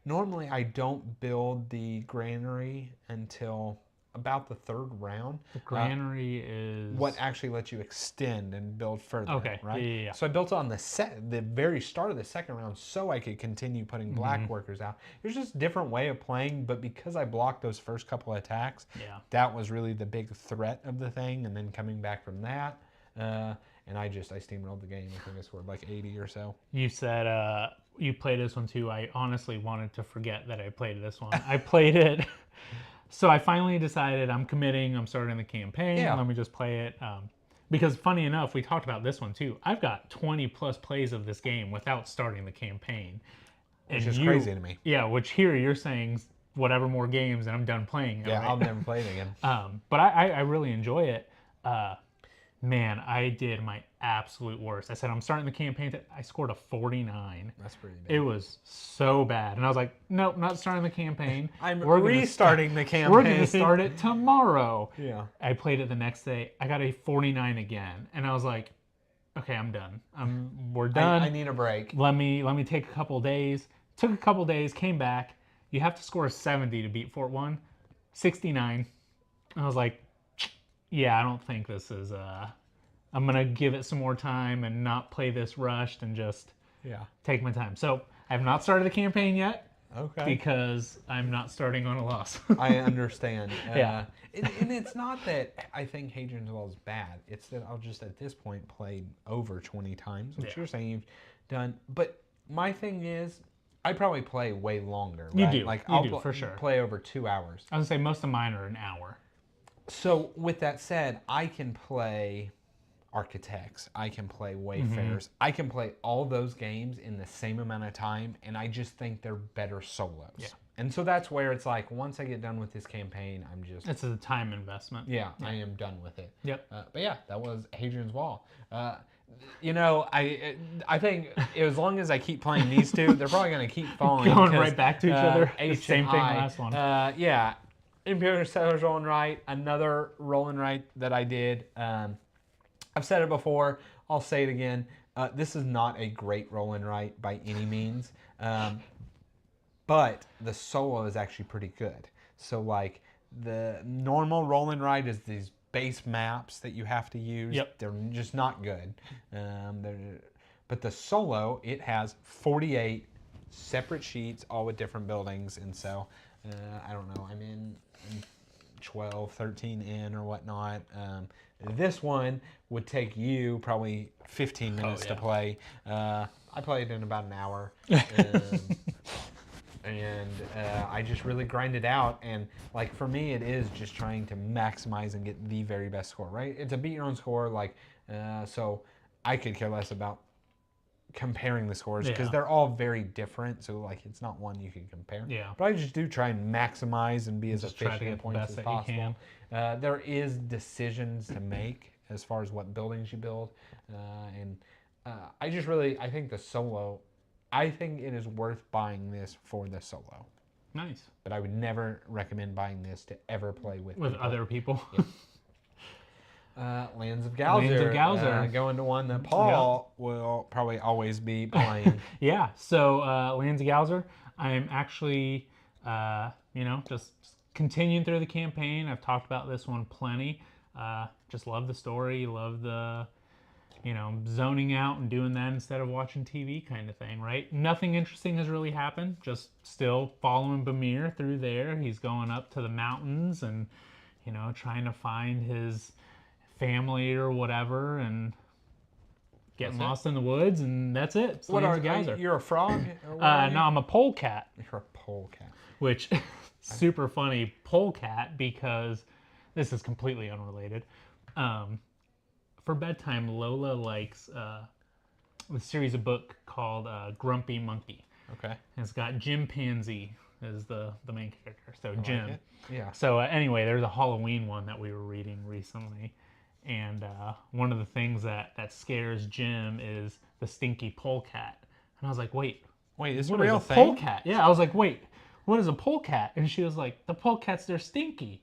S2: normally I don't build the granary until about the 3rd round.
S1: The granary is
S2: what actually lets you extend and build further.
S1: Okay.
S2: Right.
S1: Yeah.
S2: So I built on the very start of the second round so I could continue putting black workers out. It was just a different way of playing, but because I blocked those first couple of attacks, that was really the big threat of the thing. And then coming back from that, and I steamrolled the game. I think I scored like 80 or so.
S1: You said you played this one too. I honestly wanted to forget that I played this one. I played it. So I finally decided I'm committing. I'm starting the campaign.
S2: Yeah.
S1: Let me just play it. Because funny enough, we talked about this one too. I've got 20 plus plays of this game without starting the campaign.
S2: Which is crazy to me.
S1: Yeah, which here you're saying whatever more games and I'm done playing.
S2: Yeah,
S1: right?
S2: I'll never play it again.
S1: But I really enjoy it. Man, I did my absolute worst. I said, I'm starting the campaign. I scored a 49.
S2: That's pretty bad.
S1: It was so bad. And I was like, nope, not starting the campaign.
S2: We're restarting the campaign.
S1: We're going to start it tomorrow.
S2: Yeah.
S1: I played it the next day. I got a 49 again. And I was like, okay, I'm done. We're done.
S2: I need a break.
S1: Let me take a couple days. Took a couple days, came back. You have to score a 70 to beat Fort 1. 69. I was like, yeah, I don't think this is I'm gonna give it some more time and not play this rushed and just take my time. So I have not started the campaign yet.
S2: Okay.
S1: Because I'm not starting on a loss.
S2: I understand.
S1: Yeah.
S2: And it's not that I think Hadrian's Wall is bad. It's that I'll just at this point played over 20 times, which you're saying you've done. But my thing is, I probably play way longer. Right?
S1: You do.
S2: Like
S1: You do, for sure.
S2: Play over 2 hours.
S1: I would say most of mine are an hour.
S2: So with that said, I can play Architects. I can play Wayfarers. I can play all those games in the same amount of time, and I just think they're better solos. Yeah. And so that's where it's like, once I get done with this campaign, I'm just...
S1: It's a time investment.
S2: Yeah, I am done with it.
S1: Yep.
S2: But yeah, that was Hadrian's Wall. I think as long as I keep playing these two, they're probably going to keep falling.
S1: Going right back to each other.
S2: H
S1: the same
S2: and
S1: thing
S2: I.
S1: last one.
S2: Yeah. Imperial Settlers Rolling Right, another rolling right that I did. I've said it before. I'll say it again. This is not a great rolling right by any means. But the solo is actually pretty good. So like the normal rolling right is these base maps that you have to use.
S1: Yep.
S2: They're just not good. But the solo, it has 48 separate sheets, all with different buildings. And so, I don't know, I'm in 12, 13 in or whatnot. This one would take you probably 15 minutes to play. I played in about an hour. and I just really grind it out. And like for me, it is just trying to maximize and get the very best score, right? It's a beat your own score, like so I could care less about comparing the scores because
S1: Yeah.
S2: they're all very different. So like it's not one you can compare.
S1: Yeah.
S2: But I just do try and maximize and be as
S1: Just try to
S2: efficient
S1: get
S2: at
S1: the
S2: points
S1: best
S2: as
S1: that you
S2: possible. There is decisions to make as far as what buildings you build, and I think the solo. I think it is worth buying this for the solo,
S1: Nice.
S2: but I would never recommend buying this to ever play with
S1: With
S2: people.
S1: other people.
S2: Yep. Lands of Gowser.
S1: Lands of Gowser.
S2: Going to one that Paul will probably always be playing.
S1: Yeah. So Lands of Gowser, I'm actually, just continuing through the campaign. I've talked about this one plenty. Just love the story, love the, zoning out and doing that instead of watching TV kind of thing, right? Nothing interesting has really happened. Just still following Bamir through there. He's going up to the mountains and, trying to find his family or whatever and getting lost in the woods, and that's it. It's
S2: What
S1: Lands
S2: are
S1: of Gowser.
S2: you're a frog?
S1: No, I'm a polecat,
S2: You're a polecat.
S1: which super funny polecat because this is completely unrelated. For bedtime, Lola likes a series of book called Grumpy Monkey.
S2: Okay.
S1: And it's got Jim Pansy as the main character. So Jim.
S2: Like it. Yeah.
S1: So anyway, there's a Halloween one that we were reading recently, and one of the things that scares Jim is the stinky polecat. And I was like, wait,
S2: Wait, is it a
S1: what is
S2: real
S1: a
S2: thing?
S1: polecat? Yeah, I was like, wait, what is a polecat? And she was like, the polecats, they're stinky.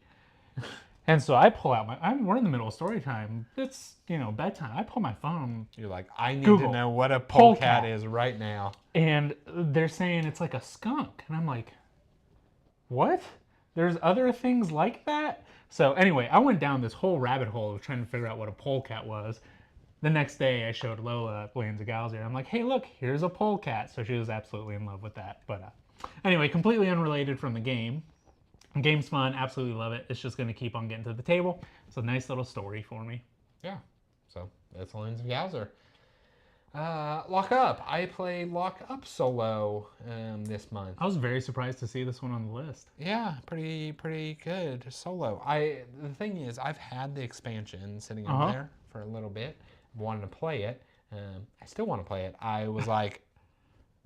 S1: And so I pull out we're in the middle of story time. It's, bedtime. I pull my phone,
S2: You're like, I need
S1: Google,
S2: to know what a
S1: polecat.
S2: polecat is right now.
S1: and they're saying it's like a skunk. And I'm like, what? There's other things like that? So anyway, I went down this whole rabbit hole of trying to figure out what a polecat was. The next day, I showed Lola Lands of Gowser. I'm like, hey, look, here's a polecat. So she was absolutely in love with that. But anyway, completely unrelated from the game. The game's fun. Absolutely love it. It's just going to keep on getting to the table. It's a nice little story for me.
S2: Yeah. So that's Lands of Gowser. Lock Up. I played Lock Up solo this month.
S1: I was very surprised to see this one on the list.
S2: Yeah, pretty good solo. The thing is, I've had the expansion sitting on there for a little bit. Wanted to play it. I still want to play it. I was like,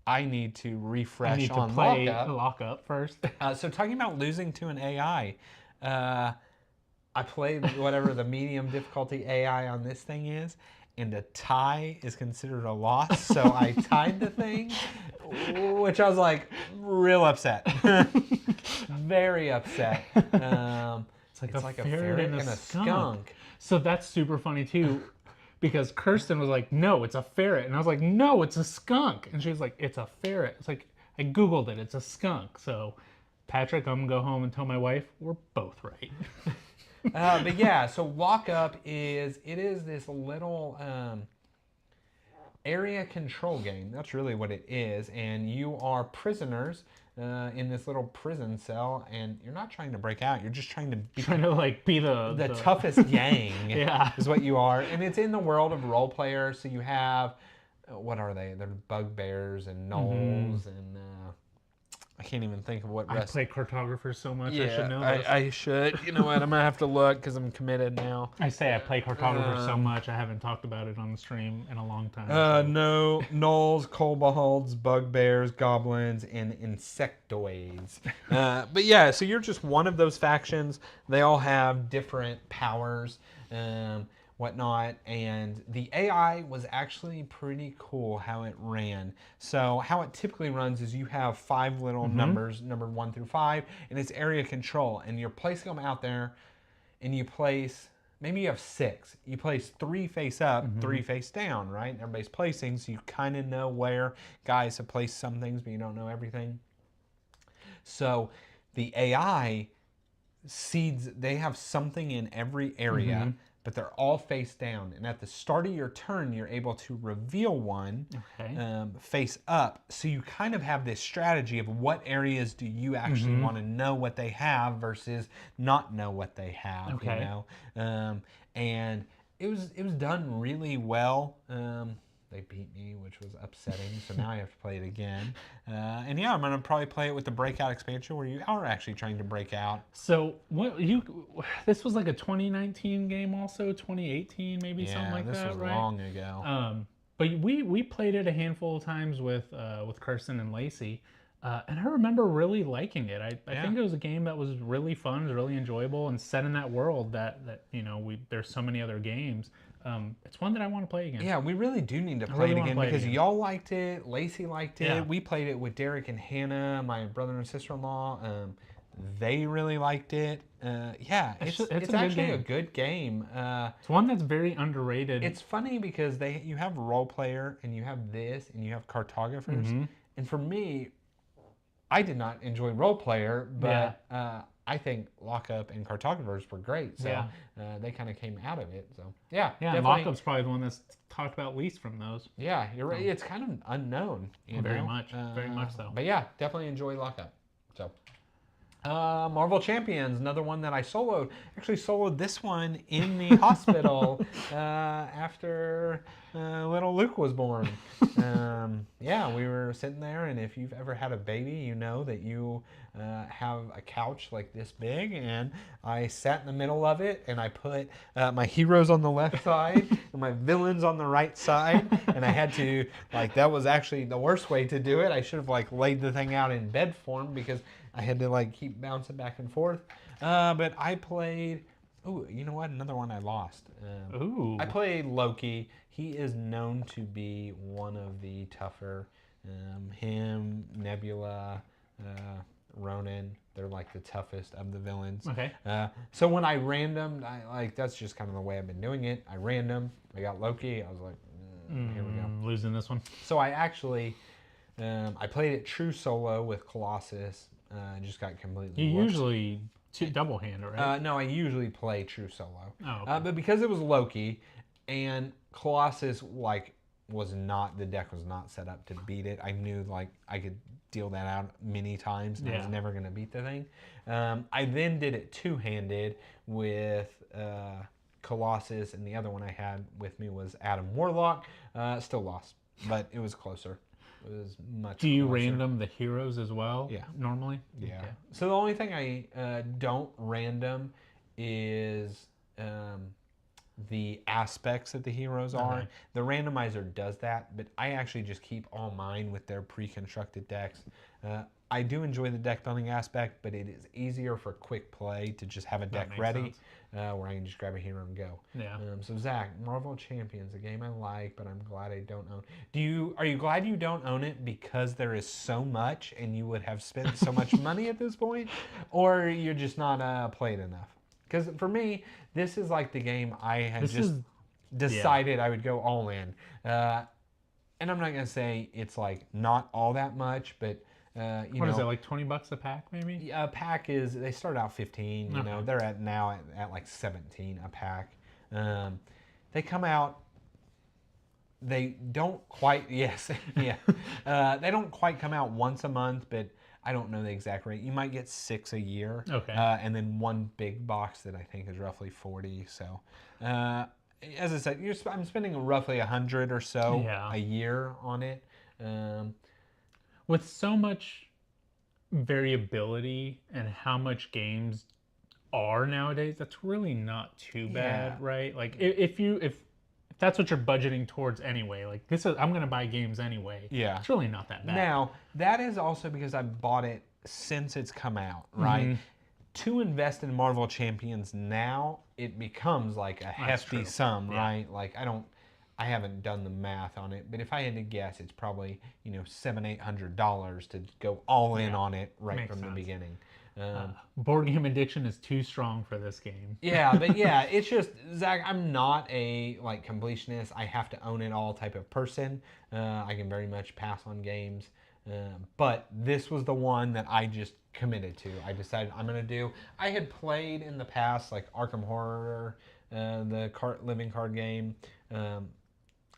S2: I need to refresh
S1: I need to
S2: on
S1: play
S2: Lock Up.
S1: Lock Up first.
S2: So talking about losing to an AI, I played whatever the medium difficulty AI on this thing is, and a tie is considered a loss. So I tied the thing, which I was like real upset, very upset. It's like a ferret and a skunk.
S1: So that's super funny too, because Kirsten was like, no, it's a ferret. And I was like, no, it's a skunk. And she was like, it's a ferret. It's like, I Googled it, it's a skunk. So Patrick, I'm gonna go home and tell my wife we're both right.
S2: But yeah, so Lock Up is this little area control game. That's really what it is. And you are prisoners in this little prison cell, and you're not trying to break out. You're just trying to be
S1: Be the
S2: toughest gang.
S1: Yeah.
S2: Is what you are. And it's in the world of role players. So you have, what are they? They're bugbears and gnolls and I can't even think of what
S1: I
S2: rest.
S1: play cartographers so much,
S2: Yeah,
S1: I should know this.
S2: I should. You know what? I'm gonna have to look because I'm committed now.
S1: I say I play cartographers so much, I haven't talked about it on the stream in a long time.
S2: No, gnolls, kobolds, bugbears, goblins, and insectoids. But yeah, so you're just one of those factions. They all have different powers, whatnot, and the AI was actually pretty cool how it ran. So how it typically runs is you have 5 little numbers, numbered 1 through 5, and it's area control, and you're placing them out there, and you place, maybe you have 6. You place 3 face up, 3 face down, right? Everybody's placing, so you kind of know where guys have placed some things, but you don't know everything. So the AI seeds, they have something in every area, but they're all face down. And at the start of your turn, you're able to reveal one face up. So you kind of have this strategy of what areas do you actually want to know what they have versus not know what they have, you know? And it was done really well. They beat me, which was upsetting. So now I have to play it again. And yeah, I'm gonna probably play it with the Breakout expansion, where you are actually trying to break out.
S1: So what you? This was like a 2019 game, also 2018, maybe something like
S2: this
S1: that,
S2: was
S1: right?
S2: long ago.
S1: But we played it a handful of times with Kirsten and Lacey, and I remember really liking it. I
S2: Yeah.
S1: think it was a game that was really fun, it was really enjoyable, and set in that world that there's so many other games. It's one that I want to play again.
S2: Yeah, we really do need to play
S1: really
S2: it
S1: wanna
S2: again
S1: play it
S2: because
S1: again.
S2: y'all liked it, Lacey liked it.
S1: Yeah.
S2: We played it with Derek and Hannah, my brother and sister-in-law. They really liked it. Yeah, it's
S1: a good
S2: actually a
S1: game.
S2: good game.
S1: It's one that's very underrated.
S2: It's funny because you have role player and you have this and you have cartographers.
S1: Mm-hmm.
S2: And for me, I did not enjoy role player, but I think lockup and cartographers were great. So
S1: Yeah.
S2: they kind of came out of it. So yeah,
S1: Yeah, and
S2: definitely.
S1: Lockup's probably the one that's talked about least from those.
S2: Yeah, you're right. It's kind of unknown.
S1: Very much so.
S2: But yeah, definitely enjoy lockup. So. Marvel Champions, another one that I soloed. Actually soloed this one in the hospital after little Luke was born. Yeah, we were sitting there, and if you've ever had a baby, you know that you have a couch like this big, and I sat in the middle of it, and I put my heroes on the left side and my villains on the right side, and I had to, that was actually the worst way to do it. I should have laid the thing out in bed form because I had to keep bouncing back and forth. But I played. Oh, you know what? Another one I lost.
S1: Ooh.
S2: I played Loki. He is known to be one of the tougher. Him, Nebula, Ronan. They're the toughest of the villains.
S1: Okay.
S2: So when I randomed, that's just kind of the way I've been doing it. I random. I got Loki. I was like, here we go.
S1: Losing this one.
S2: So I actually, I played it true solo with Colossus. Just got completely.
S1: You
S2: whooped.
S1: usually double hand, right?
S2: No, I usually play true solo.
S1: Oh, okay.
S2: But because it was Loki, and Colossus the deck was not set up to beat it. I knew I could deal that out many times, and I was never gonna beat the thing. I then did it two-handed with Colossus, and the other one I had with me was Adam Warlock. Still lost, but it was closer. It was much.
S1: Do you
S2: closer.
S1: random the heroes as well?
S2: Yeah.
S1: Normally?
S2: Yeah.
S1: Okay.
S2: So the only thing I don't random is the aspects that the heroes are.
S1: Okay.
S2: The randomizer does that, but I actually just keep all mine with their pre-constructed decks. I do enjoy the deck building aspect, but it is easier for quick play to just have a deck ready where I can just grab a hero and go.
S1: Yeah.
S2: So Zach, Marvel Champions, a game I like, but I'm glad I don't own. Are you glad you don't own it because there is so much and you would have spent so much money at this point, or you're just not played enough? Because for me, this is the game I had decided I would go all in. And I'm not gonna say it's not all that much, but
S1: What is it, $20 a pack maybe?
S2: a pack they start out 15. You know, they're at 17 a pack. They come out. They don't quite they don't quite come out once a month, but I don't know the exact rate. You might get 6 a year.
S1: Okay.
S2: And then one big box that I think is roughly 40. So, as I said, I'm spending roughly 100 or so a year on it.
S1: With so much variability and how much games are nowadays, that's really not too bad, right? If that's what you're budgeting towards anyway, I'm gonna buy games anyway.
S2: Yeah.
S1: It's really not that bad.
S2: Now, that is also because I bought it since it's come out, right?
S1: Mm-hmm.
S2: To invest in Marvel Champions now, it becomes a hefty sum, right? I haven't done the math on it, but if I had to guess, it's probably $700-800 to go all in on it from the beginning.
S1: Board game addiction is too strong for this game.
S2: Yeah, but yeah, it's just, Zach, I'm not a completionist. I have to own it all type of person. I can very much pass on games. But this was the one that I just committed to. I decided I'm going to do. I had played in the past Arkham Horror, the living card game.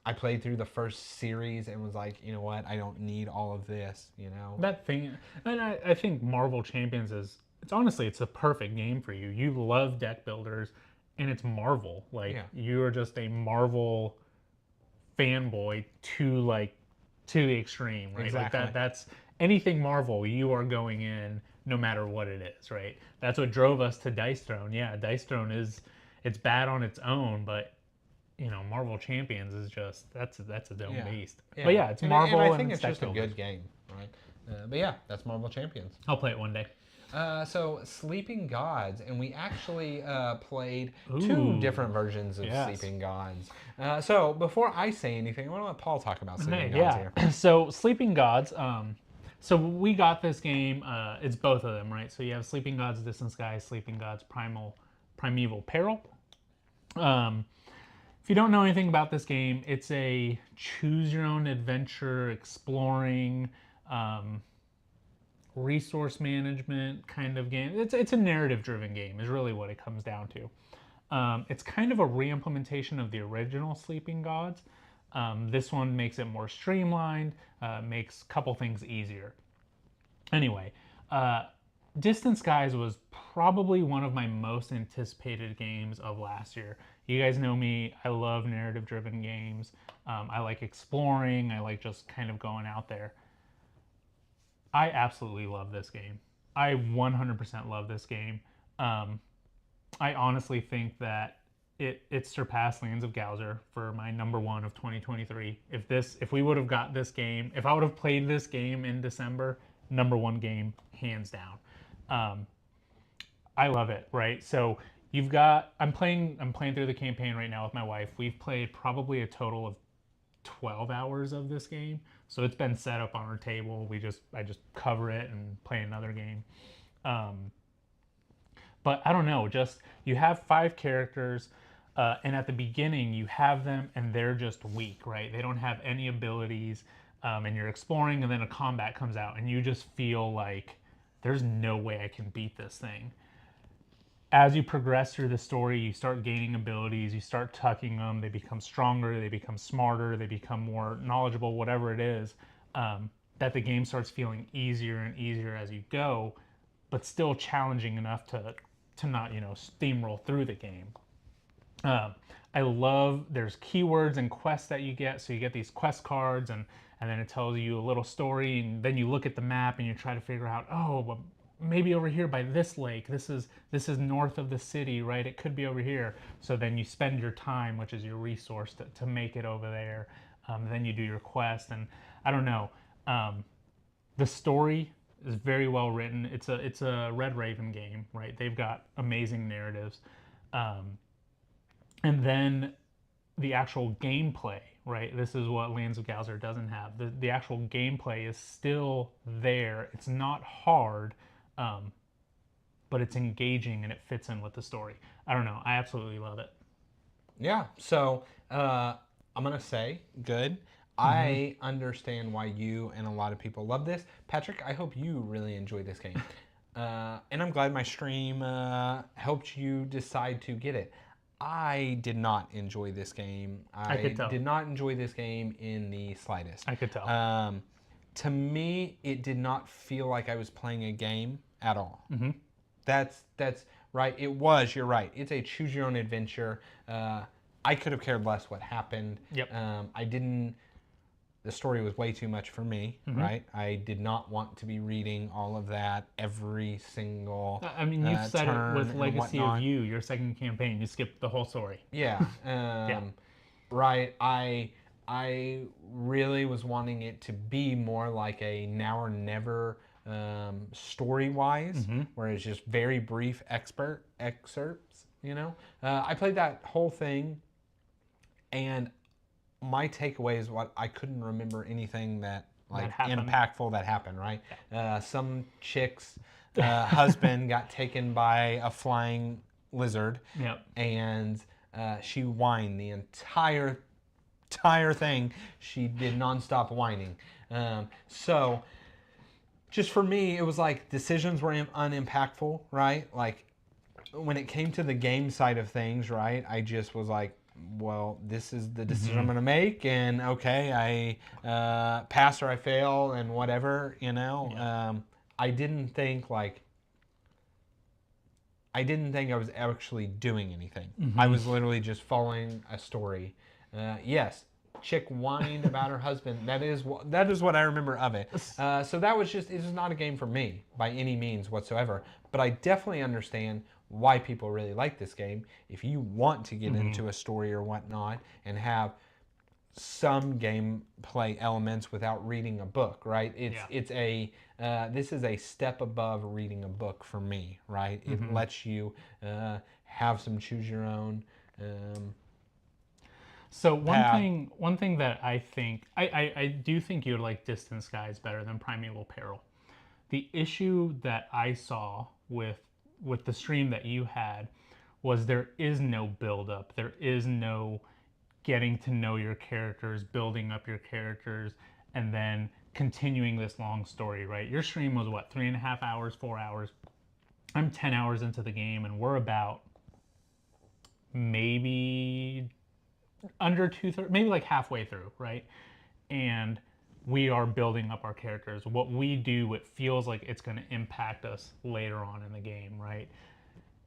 S2: I played through the first series and was like, you know what? I don't need all of this,
S1: That thing, and I think Marvel Champions it's a perfect game for you. You love deck builders, and it's Marvel. You're just a Marvel fanboy to the extreme, right? Like
S2: Exactly.
S1: that's anything Marvel, you are going in no matter what it is, right? That's what drove us to Dice Throne. Yeah, Dice Throne is it's bad on its own, but Marvel Champions is just that's a dome
S2: Yeah.
S1: beast. But
S2: Yeah.
S1: yeah, it's
S2: And I
S1: Marvel and
S2: think
S1: it's
S2: it's
S1: deck
S2: just a
S1: builders.
S2: good game, right? But yeah, that's Marvel Champions.
S1: I'll play it one day.
S2: So Sleeping Gods, and we actually played two
S1: Ooh,
S2: different versions of
S1: yes.
S2: Sleeping Gods. So before I say anything, I want to let Paul talk about Sleeping
S1: Hey,
S2: Gods
S1: yeah.
S2: here.
S1: So Sleeping Gods. So we got this game. It's both of them, right? So you have Sleeping Gods, Distant Skies, Sleeping Gods, Primeval Peril. If you don't know anything about this game, it's a choose your own adventure, exploring, um, resource management kind of game. It's a narrative driven game, is really what it comes down to. It's kind of a re-implementation of the original Sleeping Gods. This one makes it more streamlined, makes a couple things easier. Anyway, Distant Skies was probably one of my most anticipated games of last year. You guys know me, I love narrative driven games. I like exploring, I like just kind of going out there. I absolutely love this game. I 100% love this game. Um, I honestly think that it surpassed Lands of Gouser for my number one of 2023. If we would have got this game, if I would have played this game in December, number one game hands down. Um, I love it. Right, so I'm playing through the campaign right now with my wife. We've played probably a total of 12 hours of this game. So it's been set up on our table. I just cover it and play another game. Um, but I don't know, just you have five characters, and at the beginning you have them and they're just weak, right? They don't have any abilities, and you're exploring, and then a combat comes out, and you just feel like there's no way I can beat this thing. As you progress through the story, you start gaining abilities, you start tucking them, they become stronger, they become smarter, they become more knowledgeable, whatever it is. That the game starts feeling easier and easier as you go, but still challenging enough to not steamroll through the game. I love there's keywords and quests that you get. So you get these quest cards, and then it tells you a little story, and then you look at the map and you try to figure out, oh, well, maybe over here by this lake. This is north of the city, right? It could be over here. So then you spend your time, which is your resource, to make it over there. Then you do your quest, and I don't know. The story is very well written. It's a Red Raven game, right? They've got amazing narratives. Um, and then the actual gameplay, right? This is what Lands of Gouser doesn't have. The actual gameplay is still there. It's not hard, um, but it's engaging and it fits in with the story. I don't know. I absolutely love it.
S2: Yeah. So I'm gonna say good. I understand why you and a lot of people love this. Patrick, I hope you really enjoy this game. And I'm glad my stream helped you decide to get it. I did not enjoy this game.
S1: I
S2: I
S1: could tell.
S2: did not enjoy this game in the slightest.
S1: I could tell.
S2: To me, it did not feel like I was playing a game at all.
S1: Mm-hmm.
S2: That's right. It was. You're right. It's a choose your own adventure. I could have cared less what happened.
S1: Yep.
S2: I didn't. The story was way too much for me. Right. I did not want to be reading all of that every single.
S1: I mean, you've said it with
S2: turn
S1: Legacy
S2: and
S1: of You, your second campaign. You skipped the whole story.
S2: Yeah.
S1: Yeah.
S2: Right. I really was wanting it to be more like a now or never story wise, where it's just very brief excerpts. I played that whole thing, and my takeaway is what I couldn't remember anything that
S1: happened.
S2: impactful that happened. Right. Some chick's husband got taken by a flying lizard.
S1: Yep.
S2: And she whined the entire thing. She did nonstop whining. So just for me, it was like decisions were unimpactful, right? Like when it came to the game side of things, right? I just was like, well, this is the decision I'm going to make, and okay, I pass or I fail, and whatever,
S1: Yeah.
S2: I didn't think I was actually doing anything. I was literally just following a story. Yes, chick whined about her husband. That is what I remember of it. So that was just, it was not a game for me by any means whatsoever. But I definitely understand why people really like this game. If you want to get into a story or whatnot and have some gameplay elements without reading a book, right? This is a step above reading a book for me, right? It lets you have some choose your own.
S1: So
S2: path.
S1: one thing that I think I do think you would like Distant Skies better than Primeval Peril. The issue that I saw with the stream that you had was there is no build up. There is no getting to know your characters, building up your characters, and then continuing this long story, right? Your stream was what, 3.5 hours, 4 hours? I'm 10 hours into the game, and we're about maybe under two-thirds, maybe like halfway through, right? And we are building up our characters. What we do, it feels like it's going to impact us later on in the game, right?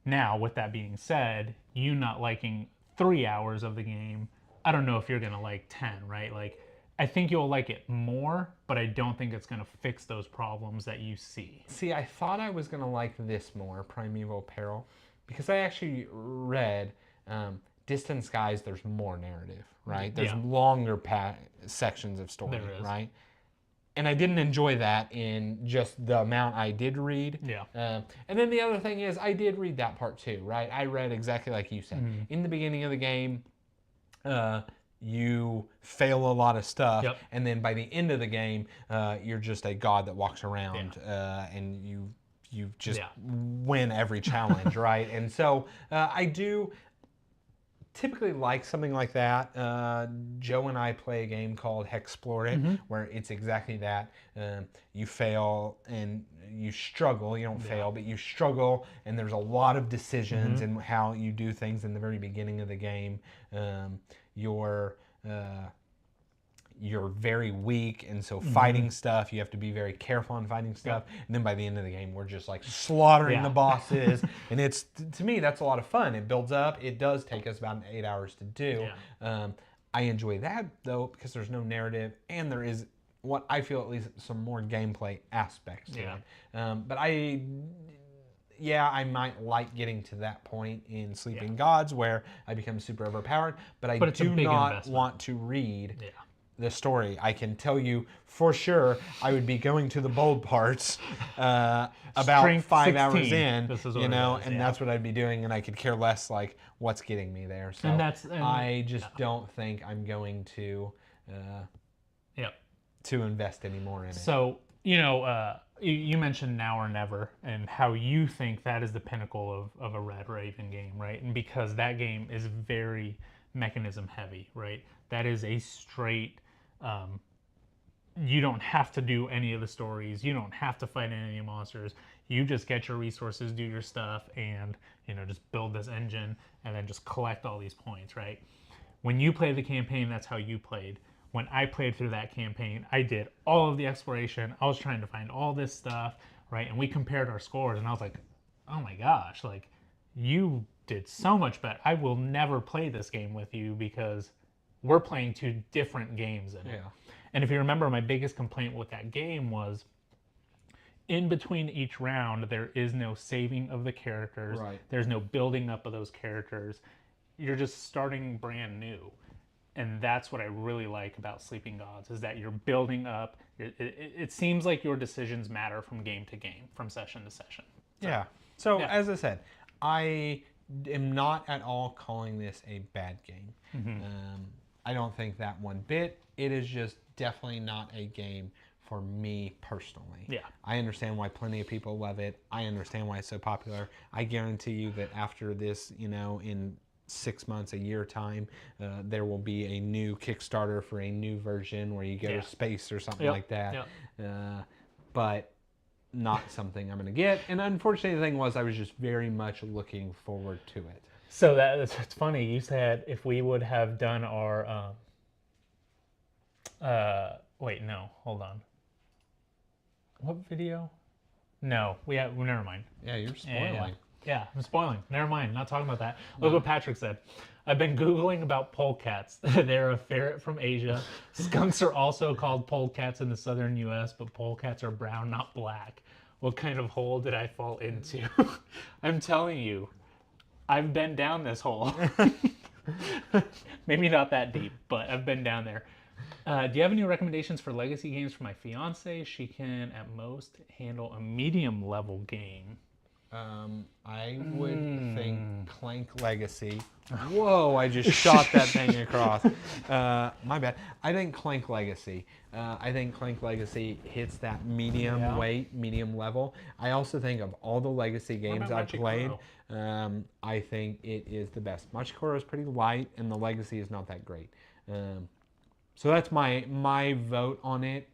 S1: Now, with that being said, you not liking 3 hours of the game, I don't know if you're going to like 10, right? Like, I think you'll like it more, but I don't think it's going to fix those problems that you see.
S2: See, I thought I was going to like this more, Primeval Peril, because I actually read Distant Skies, there's more narrative, right? There's longer sections of story, right? And I didn't enjoy that in just the amount I did read.
S1: Yeah.
S2: And then the other thing is, I did read that part too, right? I read exactly like you said. In the beginning of the game, you fail a lot of stuff, and then by the end of the game, you're just a god that walks around, and you just win every challenge, right? And so I do typically like something like that. Joe and I play a game called Hexplore It, where it's exactly that. You fail and you struggle. You don't fail, but you struggle, and there's a lot of decisions in how you do things in the very beginning of the game. You're very weak, and so fighting stuff, you have to be very careful on fighting stuff. And then by the end of the game, we're just like slaughtering the bosses. And it's, to me, that's a lot of fun. It builds up. It does take us about 8 hours to do. I enjoy that, though, because there's no narrative, and there is, what I feel at least, some more gameplay aspects to it. But I might like getting to that point in Sleeping Gods where I become super overpowered, but I do not want to read the story. I can tell you for sure I would be going to the bold parts about Strength 5 hours in, you know, and that's what I'd be doing, and I could care less like what's getting me there. So I just don't think I'm going to invest any more in it.
S1: So, you know, you mentioned Now or Never and how you think that is the pinnacle of a Red Raven game, right? And because that game is very mechanism heavy, right? That is a straight, you don't have to do any of the stories. You don't have to fight any monsters. You just get your resources, do your stuff, and, you know, just build this engine and then just collect all these points, right? When you play the campaign, that's how you played. When I played through that campaign, I did all of the exploration. I was trying to find all this stuff, right? And we compared our scores, and I was like, oh my gosh, like, you did so much better. I will never play this game with you because we're playing two different games in it. And if you remember, my biggest complaint with that game was in between each round, there is no saving of the characters. There's no building up of those characters. You're just starting brand new. And that's what I really like about Sleeping Gods, is that you're building up. It seems like your decisions matter from game to game, from session to session.
S2: So as I said, I am not at all calling this a bad game. I don't think that one bit. It is just definitely not a game for me personally. I understand why plenty of people love it. I understand why it's so popular. I guarantee you that after this, you know, in 6 months, a year time, there will be a new Kickstarter for a new version where you go to space or something like that. But not something I'm going to get. And unfortunately, the thing was, I was just very much looking forward to it.
S1: So it's funny. You said if we would have done our wait, no, hold on. What video? No, we have. Never mind.
S2: Yeah, you're spoiling.
S1: Yeah, I'm spoiling. Never mind. Not talking about that. Look what Patrick said. I've been Googling about polecats. They're a ferret from Asia. Skunks are also called polecats in the southern U.S., but polecats are brown, not black. What kind of hole did I fall into? I'm telling you, I've been down this hole. Maybe not that deep, but I've been down there. Do you have any recommendations for legacy games for my fiance? She can at most handle a medium level game.
S2: I would think Clank Legacy. Whoa, I just shot that thing across. My bad. I think Clank Legacy. I think Clank Legacy hits that medium weight, medium level. I also think of all the Legacy games I've played, I think it is the best. Machikoro is pretty light, and the Legacy is not that great. So that's my vote on it.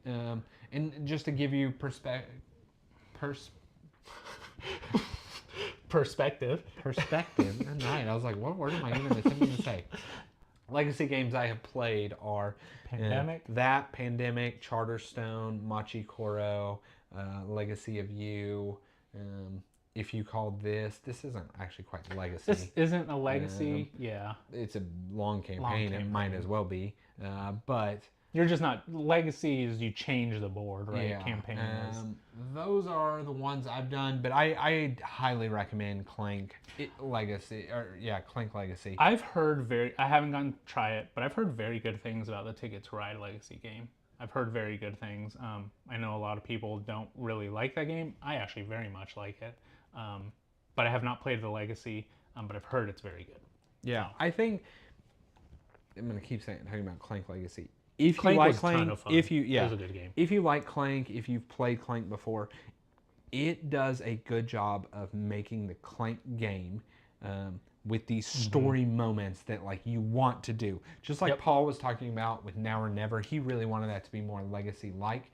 S2: And just to give you perspective. Perspective. Right. I was like, what word am I even attempting to say? Legacy games I have played are Pandemic, Charterstone, Machikoro, Legacy of You. If you call this isn't actually quite Legacy.
S1: This isn't a Legacy. Yeah.
S2: It's a long campaign. It might as well be. But
S1: you're just not Legacy is you change the board, right?
S2: Yeah.
S1: Campaign is.
S2: Those are the ones I've done, but I highly recommend Clank Legacy, Clank Legacy.
S1: I haven't gotten to try it, but I've heard very good things about the Ticket to Ride Legacy game. I've heard very good things. I know a lot of people don't really like that game. I actually very much like it, but I have not played the Legacy, but I've heard it's very good.
S2: Yeah, I think I'm gonna keep talking about Clank Legacy. If
S1: Clank
S2: you like
S1: was
S2: Clank,
S1: a ton of fun.
S2: it
S1: was a good game.
S2: If you like Clank, if you've played Clank before, it does a good job of making the Clank game with these story moments that like you want to do. Just like Paul was talking about with Now or Never, he really wanted that to be more Legacy-like.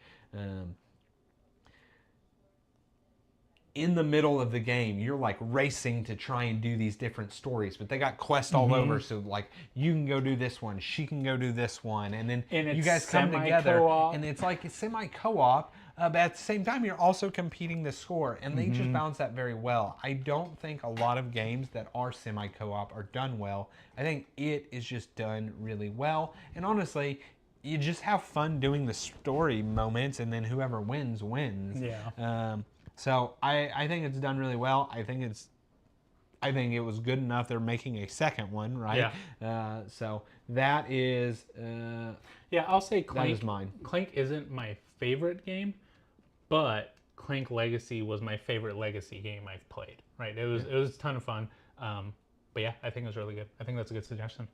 S2: In the middle of the game, you're like racing to try and do these different stories, but they got quests all over. So like you can go do this one, she can go do this one, and then you guys come together, and it's like a semi-co-op. But at the same time, you're also competing the score, and they just balance that very well. I don't think a lot of games that are semi-co-op are done well. I think it is just done really well, and honestly, you just have fun doing the story moments, and then whoever wins wins.
S1: Yeah.
S2: So I think it's done really well. I think it was good enough. They're making a second one, right?
S1: Yeah.
S2: So that is.
S1: I'll say Clank.
S2: That is mine.
S1: Clank isn't my favorite game, but Clank Legacy was my favorite Legacy game I've played. Right? It was a ton of fun. But yeah, I think it was really good. I think that's a good suggestion.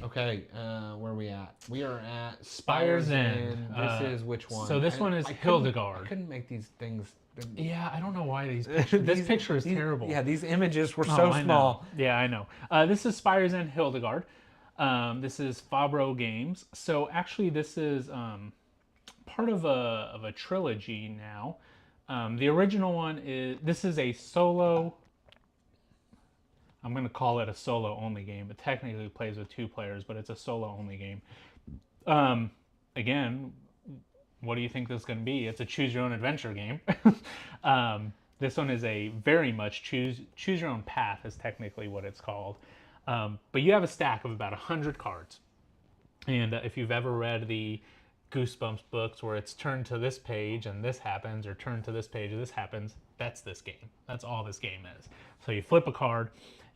S2: Okay, where are we at? We are at
S1: Spire's End.
S2: This is which one?
S1: So this one is Hildegard.
S2: I couldn't make these things.
S1: Yeah, I don't know why these pictures. This picture is terrible.
S2: Yeah, these images were so small.
S1: Yeah, I know. This is Spire's End Hildegard. This is Fabro Games. So actually, this is part of a trilogy now. The original one this is a solo. I'm going to call it a solo-only game. It technically plays with 2 players, but it's a solo-only game. Again, what do you think this is going to be? It's a choose-your-own-adventure game. This one is a very much choose-your-own-path is technically what it's called. But you have a stack of about 100 cards. And if you've ever read the Goosebumps books where it's turn to this page and this happens, or turn to this page and this happens, that's this game. That's all this game is. So you flip a card,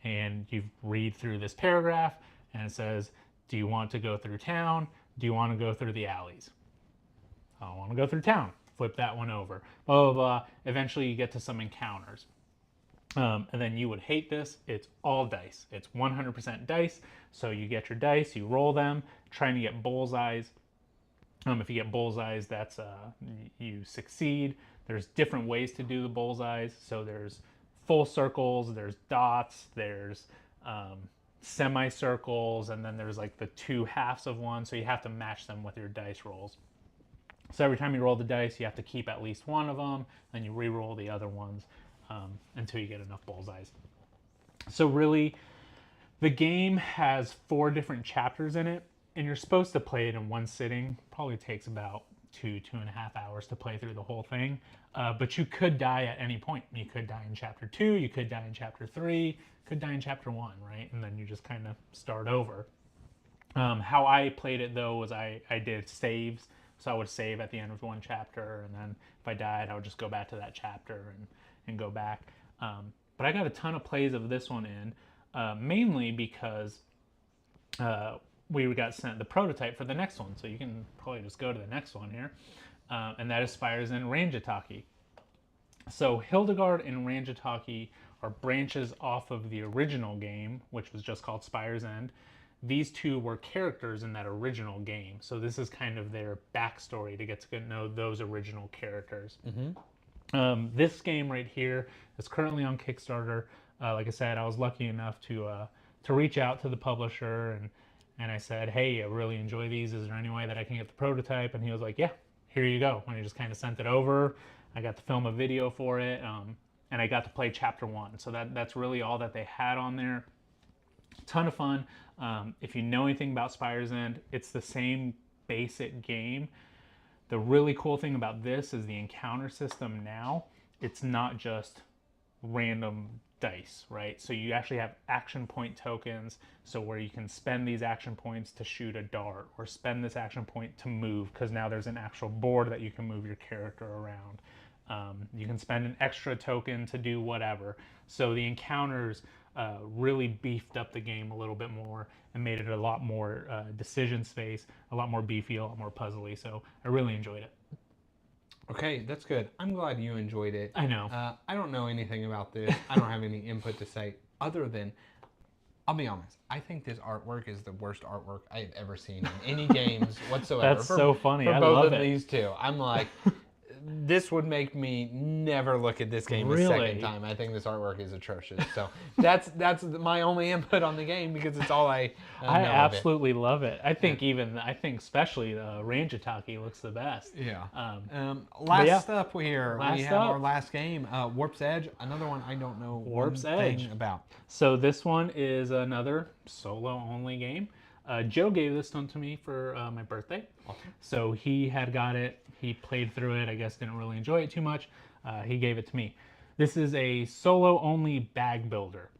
S1: and you read through this paragraph, and it says, do you want to go through town? Do you want to go through the alleys? I want to go through town. Flip that one over. Blah, blah, blah. Eventually you get to some encounters. And then you would hate this. It's all dice. It's 100% dice. So you get your dice, you roll them, trying to get bullseyes. If you get bullseyes, that's you succeed. There's different ways to do the bullseyes. So there's full circles, there's dots, there's semicircles, and then there's like the 2 halves of one, so you have to match them with your dice rolls. So every time you roll the dice, you have to keep at least one of them, then you re-roll the other ones until you get enough bullseyes. So really, the game has 4 different chapters in it, and you're supposed to play it in one sitting. Probably takes about 2.5 hours to play through the whole thing. But you could die at any point. You could die in chapter 2, you could die in chapter 3, could die in chapter 1, right? And then you just kind of start over. How I played it though was I did saves. So I would save at the end of one chapter, and then if I died, I would just go back to that chapter and go back. But I got a ton of plays of this one in, mainly because we got sent the prototype for the next one. So you can probably just go to the next one here, and that is Spire's End Ranjitaki. So Hildegard and Ranjitaki are branches off of the original game, which was just called Spire's End. These two were characters in that original game. So this is kind of their backstory to get to know those original characters. This game right here is currently on Kickstarter. Like I said, I was lucky enough to reach out to the publisher and I said, hey, I really enjoy these. Is there any way that I can get the prototype? And he was like, yeah, here you go. And he just kind of sent it over. I got to film a video for it, and I got to play chapter 1. So that's really all that they had on there. Ton of fun. If you know anything about Spire's End, it's the same basic game. The really cool thing about this is the encounter system now. It's not just random dice, right? So you actually have action point tokens, so where you can spend these action points to shoot a dart or spend this action point to move, because now there's an actual board that you can move your character around. You can spend an extra token to do whatever. So the encounters really beefed up the game a little bit more and made it a lot more decision space, a lot more beefy, a lot more puzzly. So I really enjoyed it.
S2: Okay, that's good. I'm glad you enjoyed it.
S1: I know.
S2: I don't know anything about this. I don't have any input to say other than, I'll be honest, I think this artwork is the worst artwork I have ever seen in any games whatsoever.
S1: That's so funny.
S2: For
S1: I
S2: both
S1: love
S2: of
S1: it.
S2: these two. I'm like, this would make me never look at this game a
S1: Really?
S2: second time. I think this artwork is atrocious. So that's my only input on the game because it's all I know
S1: I
S2: of it.
S1: absolutely love it. I think especially Ranjitaki looks the best.
S2: Yeah.
S1: yeah.
S2: Up here, we have our last game, Warp's Edge. Another one I don't know
S1: Warp's
S2: one
S1: Edge.
S2: thing about.
S1: So this one is another solo-only game. Joe gave this one to me for my birthday.
S2: Awesome.
S1: So he had got it. He played through it. I guess didn't really enjoy it too much. He gave it to me. This is a solo-only bag builder.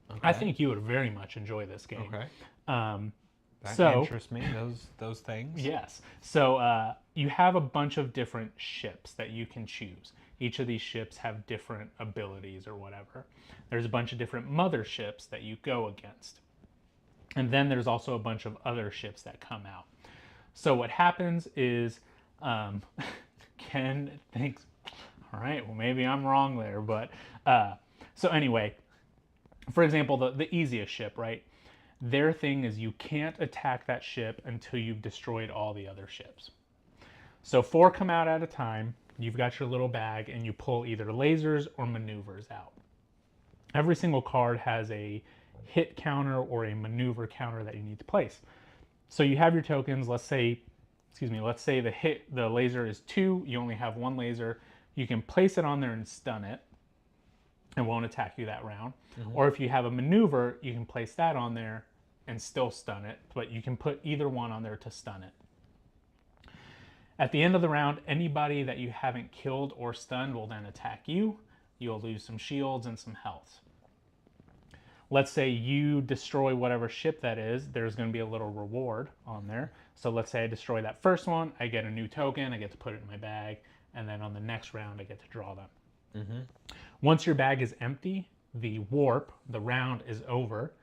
S1: Okay. I think you would very much enjoy this game.
S2: Okay. That interests me, those things.
S1: Yes. So you have a bunch of different ships that you can choose. Each of these ships have different abilities or whatever. There's a bunch of different motherships that you go against. And then there's also a bunch of other ships that come out. So what happens is, Ken thinks, all right, well, maybe I'm wrong there. But so anyway, for example, the easiest ship, right? Their thing is you can't attack that ship until you've destroyed all the other ships. So 4 come out at a time. You've got your little bag and you pull either lasers or maneuvers out. Every single card has a hit counter or a maneuver counter that you need to place. So you have your tokens. Let's say the laser is 2. You only have 1 laser. You can place it on there and stun it. It won't attack you that round. Mm-hmm. Or if you have a maneuver, you can place that on there and still stun it. But you can put either one on there to stun it. At the end of the round, anybody that you haven't killed or stunned will then attack you. You'll lose some shields and some health. Let's say you destroy whatever ship that is, there's going to be a little reward on there. So let's say I destroy that first one, I get a new token, I get to put it in my bag, and then on the next round I get to draw them. Mm-hmm. Once your bag is empty, the round is over,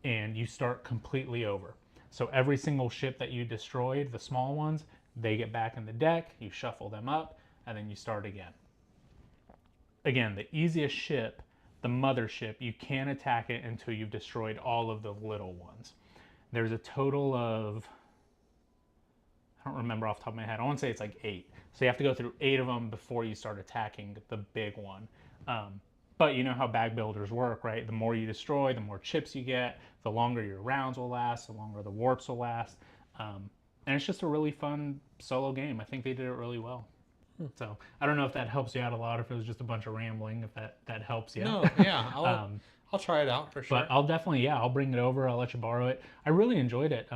S1: and you start completely over. So every single ship that you destroyed, the small ones, they get back in the deck, you shuffle them up, and then you start again. Again, the easiest ship, the mothership, you can't attack it until you've destroyed all of the little ones. There's a total of, I don't remember off the top of my head, I want to say it's like 8. So you have to go through 8 of them before you start attacking the big one. But you know how bag builders work, right? The more you destroy, the more chips you get, the longer your rounds will last, the longer the warps will last. And it's just a really fun solo game. I think they did it really well. So I don't know if that helps you out a lot, or if it was just a bunch of rambling, if that helps you.
S2: No, yeah, I'll try it out for sure.
S1: But I'll definitely, I'll bring it over. I'll let you borrow it. I really enjoyed it.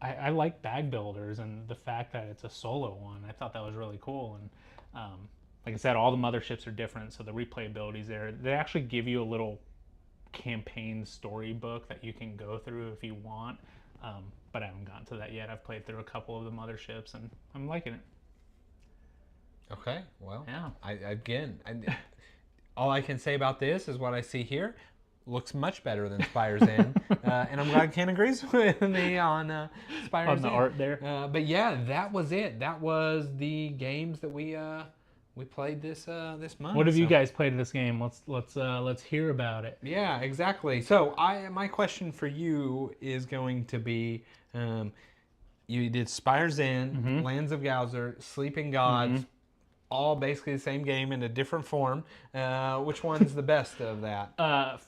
S1: I like bag builders, and the fact that it's a solo one, I thought that was really cool. And like I said, all the motherships are different, so the replayability is there. They actually give you a little campaign storybook that you can go through if you want. But I haven't gotten to that yet. I've played through a couple of the motherships, and I'm liking it.
S2: Okay, well,
S1: Yeah.
S2: All I can say about this is what I see here. Looks much better than Spire's Inn, and I'm glad Ken agrees with me on Spire's
S1: On the
S2: Inn.
S1: art there.
S2: But yeah, that was it. That was the games that we played this month.
S1: What have you guys played in this game? Let's hear about it.
S2: Yeah, exactly. So my question for you is going to be, you did Spire's Inn, Lands of Gowser, Sleeping Gods, all basically the same game in a different form. Which one's the best of that?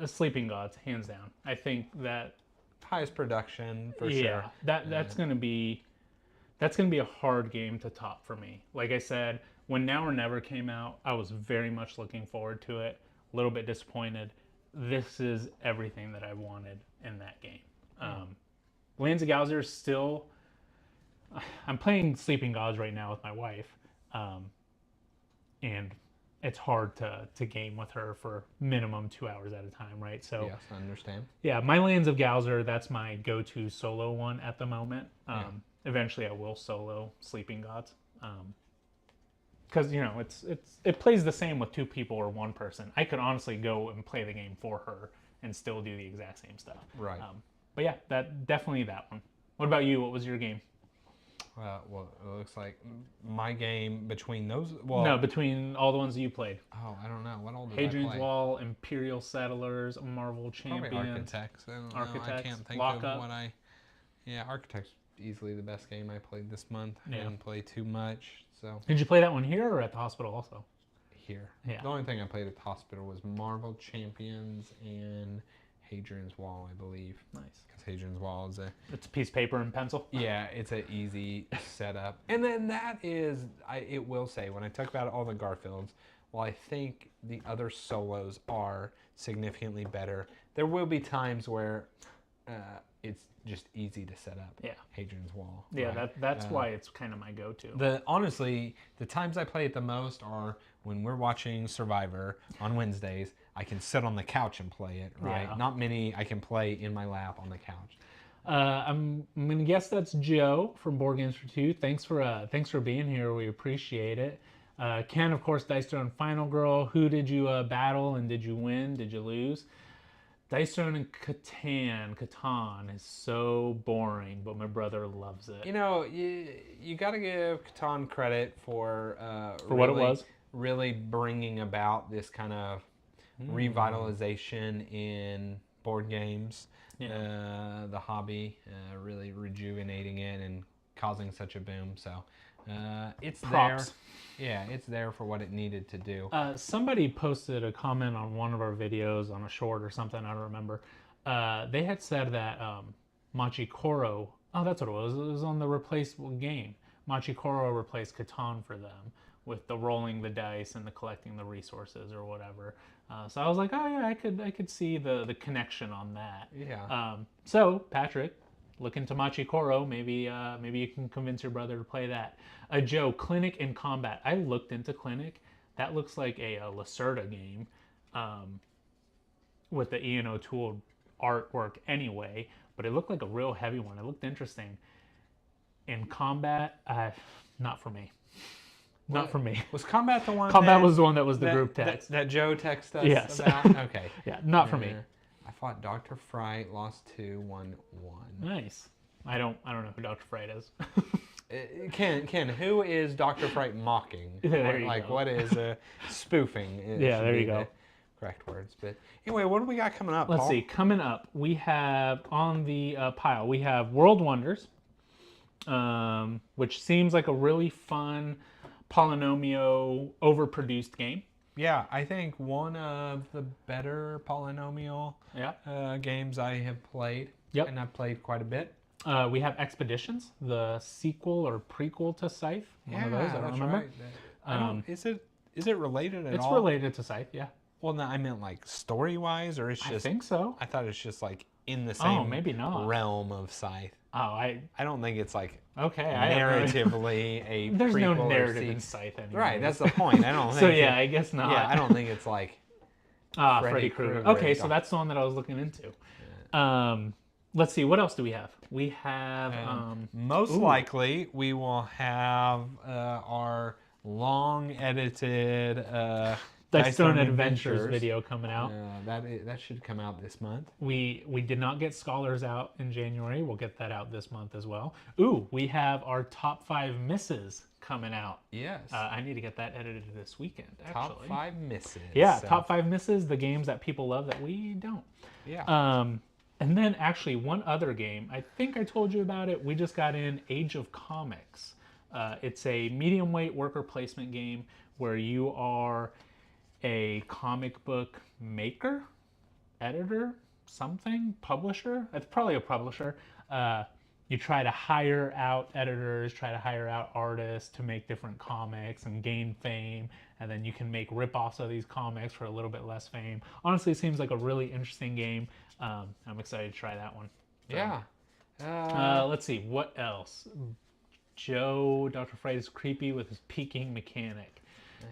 S1: Sleeping Gods, hands down. I think that
S2: Highest production for
S1: yeah,
S2: sure.
S1: that's gonna be a hard game to top for me. Like I said, when Now or Never came out, I was very much looking forward to it. A little bit disappointed. This is everything that I wanted in that game. Lands of Gowser is still. I'm playing Sleeping Gods right now with my wife, and it's hard to game with her for minimum 2 hours at a time, right? So
S2: Yes, I understand.
S1: yeah, my Lands of Gowser, that's my go-to solo one at the moment. Eventually I will solo Sleeping Gods. Because it plays the same with 2 people or 1 person. I could honestly go and play the game for her and still do the exact same stuff.
S2: Right.
S1: But yeah, definitely that one. What about you? What was your game?
S2: Well, it looks like my game between those. Well,
S1: No, between all the ones that you played.
S2: Oh, I don't know. What all did
S1: Hadrian's
S2: I play?
S1: Wall, Imperial Settlers, Marvel Champions.
S2: Probably Architects. I don't know. I
S1: Architects,
S2: can't think
S1: Lock
S2: of
S1: Up.
S2: what I. Yeah, Architects easily the best game I played this month. I
S1: Yeah.
S2: didn't play too much, so
S1: Did you play that one here or at the hospital also?
S2: here.
S1: Yeah.
S2: The only thing I played at the hospital was Marvel Champions and Hadrian's Wall, I believe.
S1: Nice.
S2: Because Hadrian's Wall is
S1: It's a piece of paper and pencil.
S2: yeah, it's an easy setup. And then that is, it will say, when I talk about all the Garfields, while I think the other solos are significantly better, there will be times where it's just easy to set up.
S1: Yeah.
S2: Hadrian's Wall.
S1: Yeah,
S2: right?
S1: that's why it's kind of my go-to.
S2: Honestly, the times I play it the most are when we're watching Survivor on Wednesdays. I can sit on the couch and play it, right?
S1: Yeah.
S2: Not many I can play in my lap on the couch.
S1: I'm gonna guess that's Joe from Board Games for Two. Thanks for being here. We appreciate it. Ken, of course, Dice Throne Final Girl. Who did you battle and did you win? Did you lose? Dice Throne and Catan is so boring, but my brother loves it.
S2: You know, you got to give Catan credit for
S1: what it was.
S2: Really bringing about this kind of revitalization in board games.
S1: Yeah.
S2: The hobby, really rejuvenating it and causing such a boom. So it's
S1: Props.
S2: there. Yeah, it's there for what it needed to do.
S1: Somebody posted a comment on one of our videos on a short or something, I don't remember. They had said that Machikoro, oh, that's what it was on the replaceable game. Machikoro replaced Catan for them with the rolling the dice and the collecting the resources or whatever. So I was like, oh yeah, I could see the connection on that.
S2: Yeah.
S1: So Patrick, look into Machikoro. Maybe you can convince your brother to play that. Joe, Clinic and Combat. I looked into Clinic. That looks like a Lacerda game with the Ian O'Toole artwork anyway, but it looked like a real heavy one. It looked interesting. In Combat, not for me. Not for me.
S2: Was Combat the one?
S1: Combat was the one that was the group text.
S2: That Joe texted us
S1: Yes.
S2: about? Okay.
S1: Yeah, not for me.
S2: I fought Dr. Fright, lost 2, won 1.
S1: Nice. I don't know who Dr. Fright is.
S2: Ken, who is Dr. Fright mocking?
S1: There you go.
S2: What is spoofing?
S1: Yeah, there you go.
S2: The correct words. But anyway, what do we got coming up,
S1: Let's
S2: Paul?
S1: see. Coming up, we have on the pile, we have World Wonders, which seems like a really fun polynomial overproduced game.
S2: Yeah, I think one of the better polynomial games I have played.
S1: Yep.
S2: And I've played quite a bit.
S1: We have Expeditions, the sequel or prequel to Scythe. One of those, I don't remember.
S2: Right. Is it related at all?
S1: It's related to Scythe, yeah.
S2: Well, no, I meant like story-wise, or it's just...
S1: I think so.
S2: I thought it's just like in the
S1: Oh,
S2: same
S1: maybe not.
S2: realm of Scythe.
S1: Oh,
S2: I don't think it's like
S1: okay. I have no,
S2: narratively a
S1: there's no
S2: prequel or
S1: narrative
S2: sequel.
S1: in Scythe anymore.
S2: Right, that's the point. I don't
S1: So
S2: think.
S1: yeah, I guess not.
S2: Yeah, I don't think it's like
S1: Freddy Krueger.
S2: Krueger.
S1: Okay, so that's the one that I was looking into. Let's see, what else do we have? We have
S2: Most
S1: ooh.
S2: likely we will have our long edited
S1: Dice Throne
S2: Adventures
S1: Adventures video coming out.
S2: That should come out this month.
S1: We did not get Scholars out in January. We'll get that out this month as well. Ooh, we have our top 5 misses coming out.
S2: Yes.
S1: I need to get that edited this weekend, actually.
S2: Top 5 misses.
S1: Yeah, so. Top 5 misses, the games that people love that we don't.
S2: Yeah.
S1: And then actually one other game, I think I told you about it. We just got in Age of Comics. It's a medium weight worker placement game where you are a comic book maker, editor, something, publisher. It's probably a publisher. You try to hire out editors, try to hire out artists to make different comics and gain fame, and then you can make rip-offs of these comics for a little bit less fame. Honestly, it seems like a really interesting game. I'm excited to try that one. So,
S2: yeah.
S1: Let's see, what else? Dr. Fright is creepy with his peeking mechanic.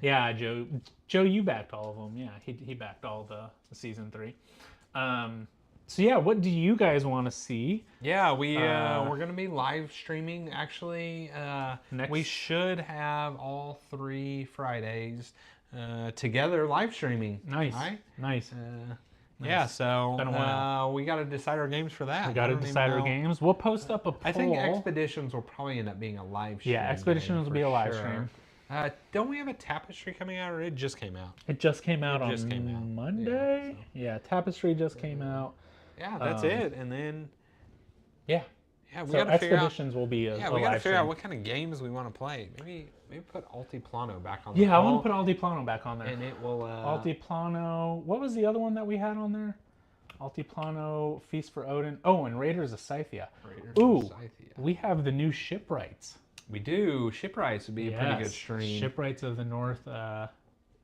S1: Yeah, Joe, you backed all of them. Yeah, he backed all the season 3. So yeah, what do you guys want to see?
S2: Yeah, we're gonna be live streaming actually. We should have all 3 Fridays together live streaming.
S1: Nice,
S2: right?
S1: Nice.
S2: Yeah, so we got to decide our games for that.
S1: We got to decide our games. We'll post up a poll.
S2: I think Expeditions will probably end up being a live stream.
S1: Yeah, Expeditions will be a live stream.
S2: Don't we have a Tapestry coming out, or it just came out?
S1: It just came out on Monday. Yeah, Tapestry just came out.
S2: Yeah, that's it. And then
S1: yeah,
S2: we
S1: so
S2: got to figure out.
S1: Expeditions will be a
S2: we got to figure out
S1: stream.
S2: what kind of games we want to play. Maybe put Altiplano back on.
S1: Yeah, I want to put Altiplano back on there.
S2: And it will.
S1: Altiplano. What was the other one that we had on there? Altiplano, Feast for Odin. Oh, and Raiders of Scythia. We have the new Shipwrights.
S2: We do. Shipwrights would be a pretty good stream.
S1: Shipwrights of the North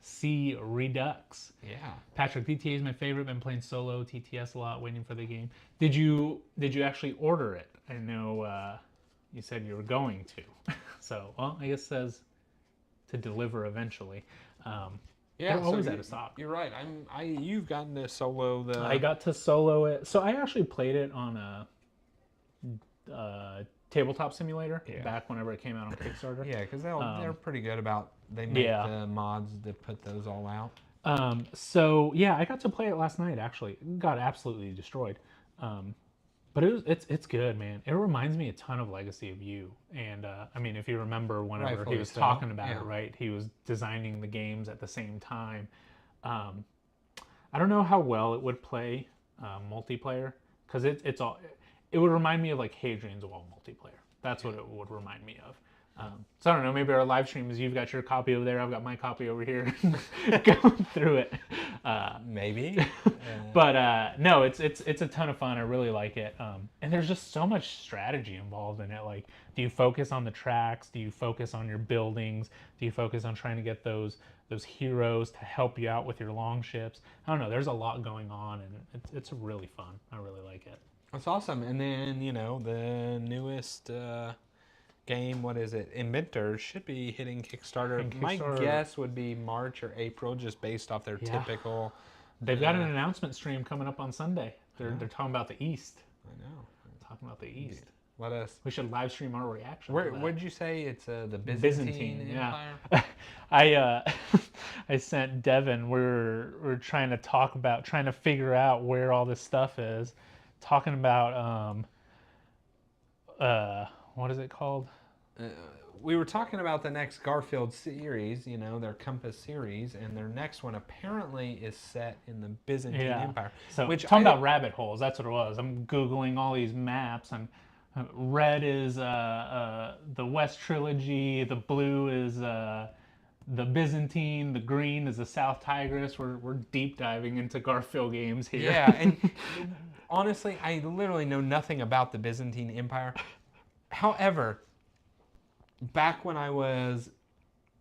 S1: Sea Redux.
S2: Yeah.
S1: Patrick, DTA is my favorite. Been playing solo TTS a lot, waiting for the game. Did you actually order it? I know you said you were going to. So, well, I guess it says to deliver eventually.
S2: Yeah,
S1: they're always out of stock.
S2: You're right. You've gotten to solo the.
S1: I got to solo it. So I actually played it on a tabletop simulator back whenever it came out on Kickstarter.
S2: Yeah, because they're pretty good about they make the mods to put those all out.
S1: So yeah, I got to play it last night. Actually, got absolutely destroyed. But it's good, man. It reminds me a ton of Legacy of You. And I mean, if you remember whenever
S2: Rightfully
S1: he was
S2: so.
S1: talking about it, right? He was designing the games at the same time. I don't know how well it would play multiplayer, because it would remind me of like Hadrian's Wall multiplayer. That's what it would remind me of. So I don't know, maybe our live stream is you've got your copy over there, I've got my copy over here, going through it.
S2: Maybe.
S1: But no, it's a ton of fun. I really like it. And there's just so much strategy involved in it. Like, do you focus on the tracks? Do you focus on your buildings? Do you focus on trying to get those heroes to help you out with your long ships? I don't know. There's a lot going on, and it's really fun. I really like it.
S2: That's awesome. And then, the newest game, what is it? Inventors should be hitting Kickstarter. My guess would be March or April, just based off their typical.
S1: They've got an announcement stream coming up on Sunday. They're talking about the East.
S2: I know.
S1: Talking about the East.
S2: Let us.
S1: We should live stream our reaction.
S2: What did you say? It's the Byzantine Empire.
S1: Yeah. I sent Devin. We're trying to figure out where all this stuff is. Talking about what is it called?
S2: We were talking about the next Garfield series, their Compass series, and their next one apparently is set in the Byzantine Empire.
S1: So, talking about rabbit holes, that's what it was. I'm Googling all these maps, and red is the West Trilogy, the blue is the Byzantine, the green is the South Tigris. We're deep diving into Garfield games here.
S2: Yeah, and honestly, I literally know nothing about the Byzantine Empire. However, back when I was,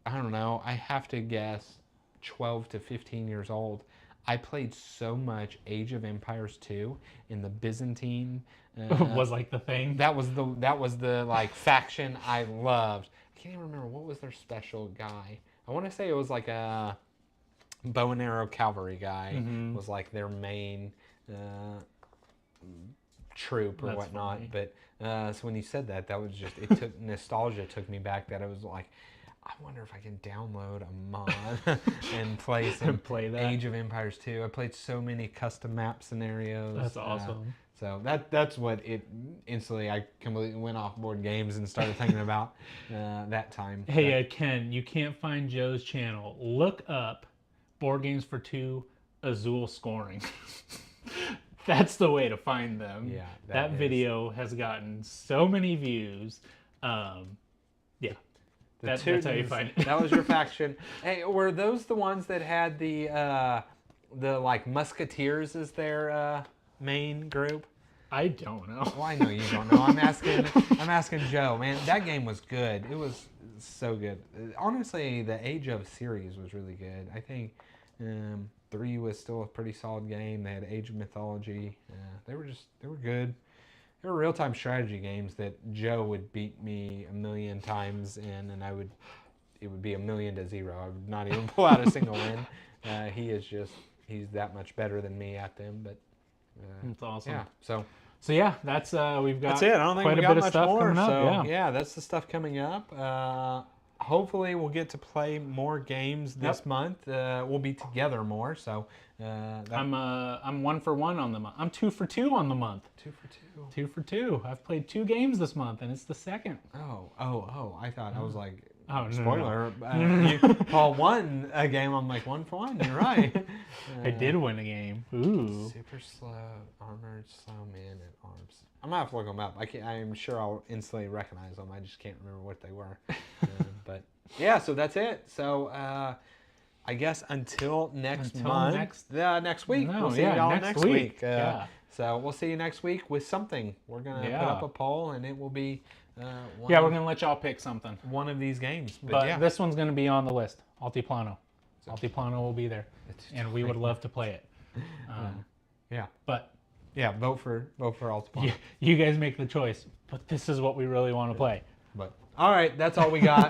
S2: I don't know, I have to guess 12 to 15 years old, I played so much Age of Empires 2 in the Byzantine.
S1: Was like the thing.
S2: That was the like faction I loved. I can't even remember what was their special guy. I want to say it was like a bow and arrow cavalry guy was like their main troop or
S1: That's
S2: whatnot.
S1: funny.
S2: But so when you said that, that was just it took nostalgia took me back. That I was like, I wonder if I can download a mod and play some
S1: Play that.
S2: Age of Empires 2. I played so many custom map scenarios.
S1: That's awesome.
S2: So that's what it instantly. I completely went off board games and started thinking about that time.
S1: Hey, Ken, you can't find Joe's channel. Look up Board Games for Two Azul Scoring. That's the way to find them.
S2: Yeah,
S1: that video has gotten so many views. Yeah. That's how you find it.
S2: That was your faction. Hey, were those the ones that had the like Musketeers as their main group?
S1: I don't know.
S2: Well, I know you don't know. I'm asking Joe. Man, that game was good. It was so good. Honestly, the Age of series was really good. I think 3 was still a pretty solid game. They had Age of Mythology. They were good. They were real-time strategy games that Joe would beat me a million times in, and it would be 1,000,000-0. I would not even pull out a single win. He's that much better than me at them. But
S1: That's awesome.
S2: yeah,
S1: So yeah, that's we've got
S2: that's it. I don't think
S1: quite
S2: we
S1: a
S2: got
S1: bit of
S2: much
S1: stuff
S2: more.
S1: coming up.
S2: So
S1: Yeah.
S2: that's the stuff coming up. Hopefully, we'll get to play more games this month. We'll be together more. So
S1: I'm 1 for 1 on the month. I'm 2 for 2 on the month.
S2: 2 for 2.
S1: 2 for 2. I've played 2 games this month, and it's the second.
S2: Oh! I thought I was like,
S1: Oh, no,
S2: spoiler. Paul won a game. I'm like 1 for 1. You're right.
S1: I did win a game. Ooh.
S2: Super slow, armored slow man at arms. I'm gonna have to look them up. I'm sure I'll instantly recognize them. I just can't remember what they were. But yeah, so that's it. So I guess until next month. Next week.
S1: No,
S2: we'll see
S1: yeah,
S2: y'all
S1: next
S2: next week.
S1: Yeah.
S2: So we'll see you next week with something. We're gonna put up a poll, and it will be.
S1: We're gonna let y'all pick something.
S2: One of these games.
S1: But
S2: yeah.
S1: this one's gonna be on the list. Altiplano. Altiplano will be there, and we would love to play it.
S2: Yeah.
S1: But
S2: yeah, vote for Altiplano.
S1: you guys make the choice. But this is what we really want to play.
S2: But all right, that's all we got.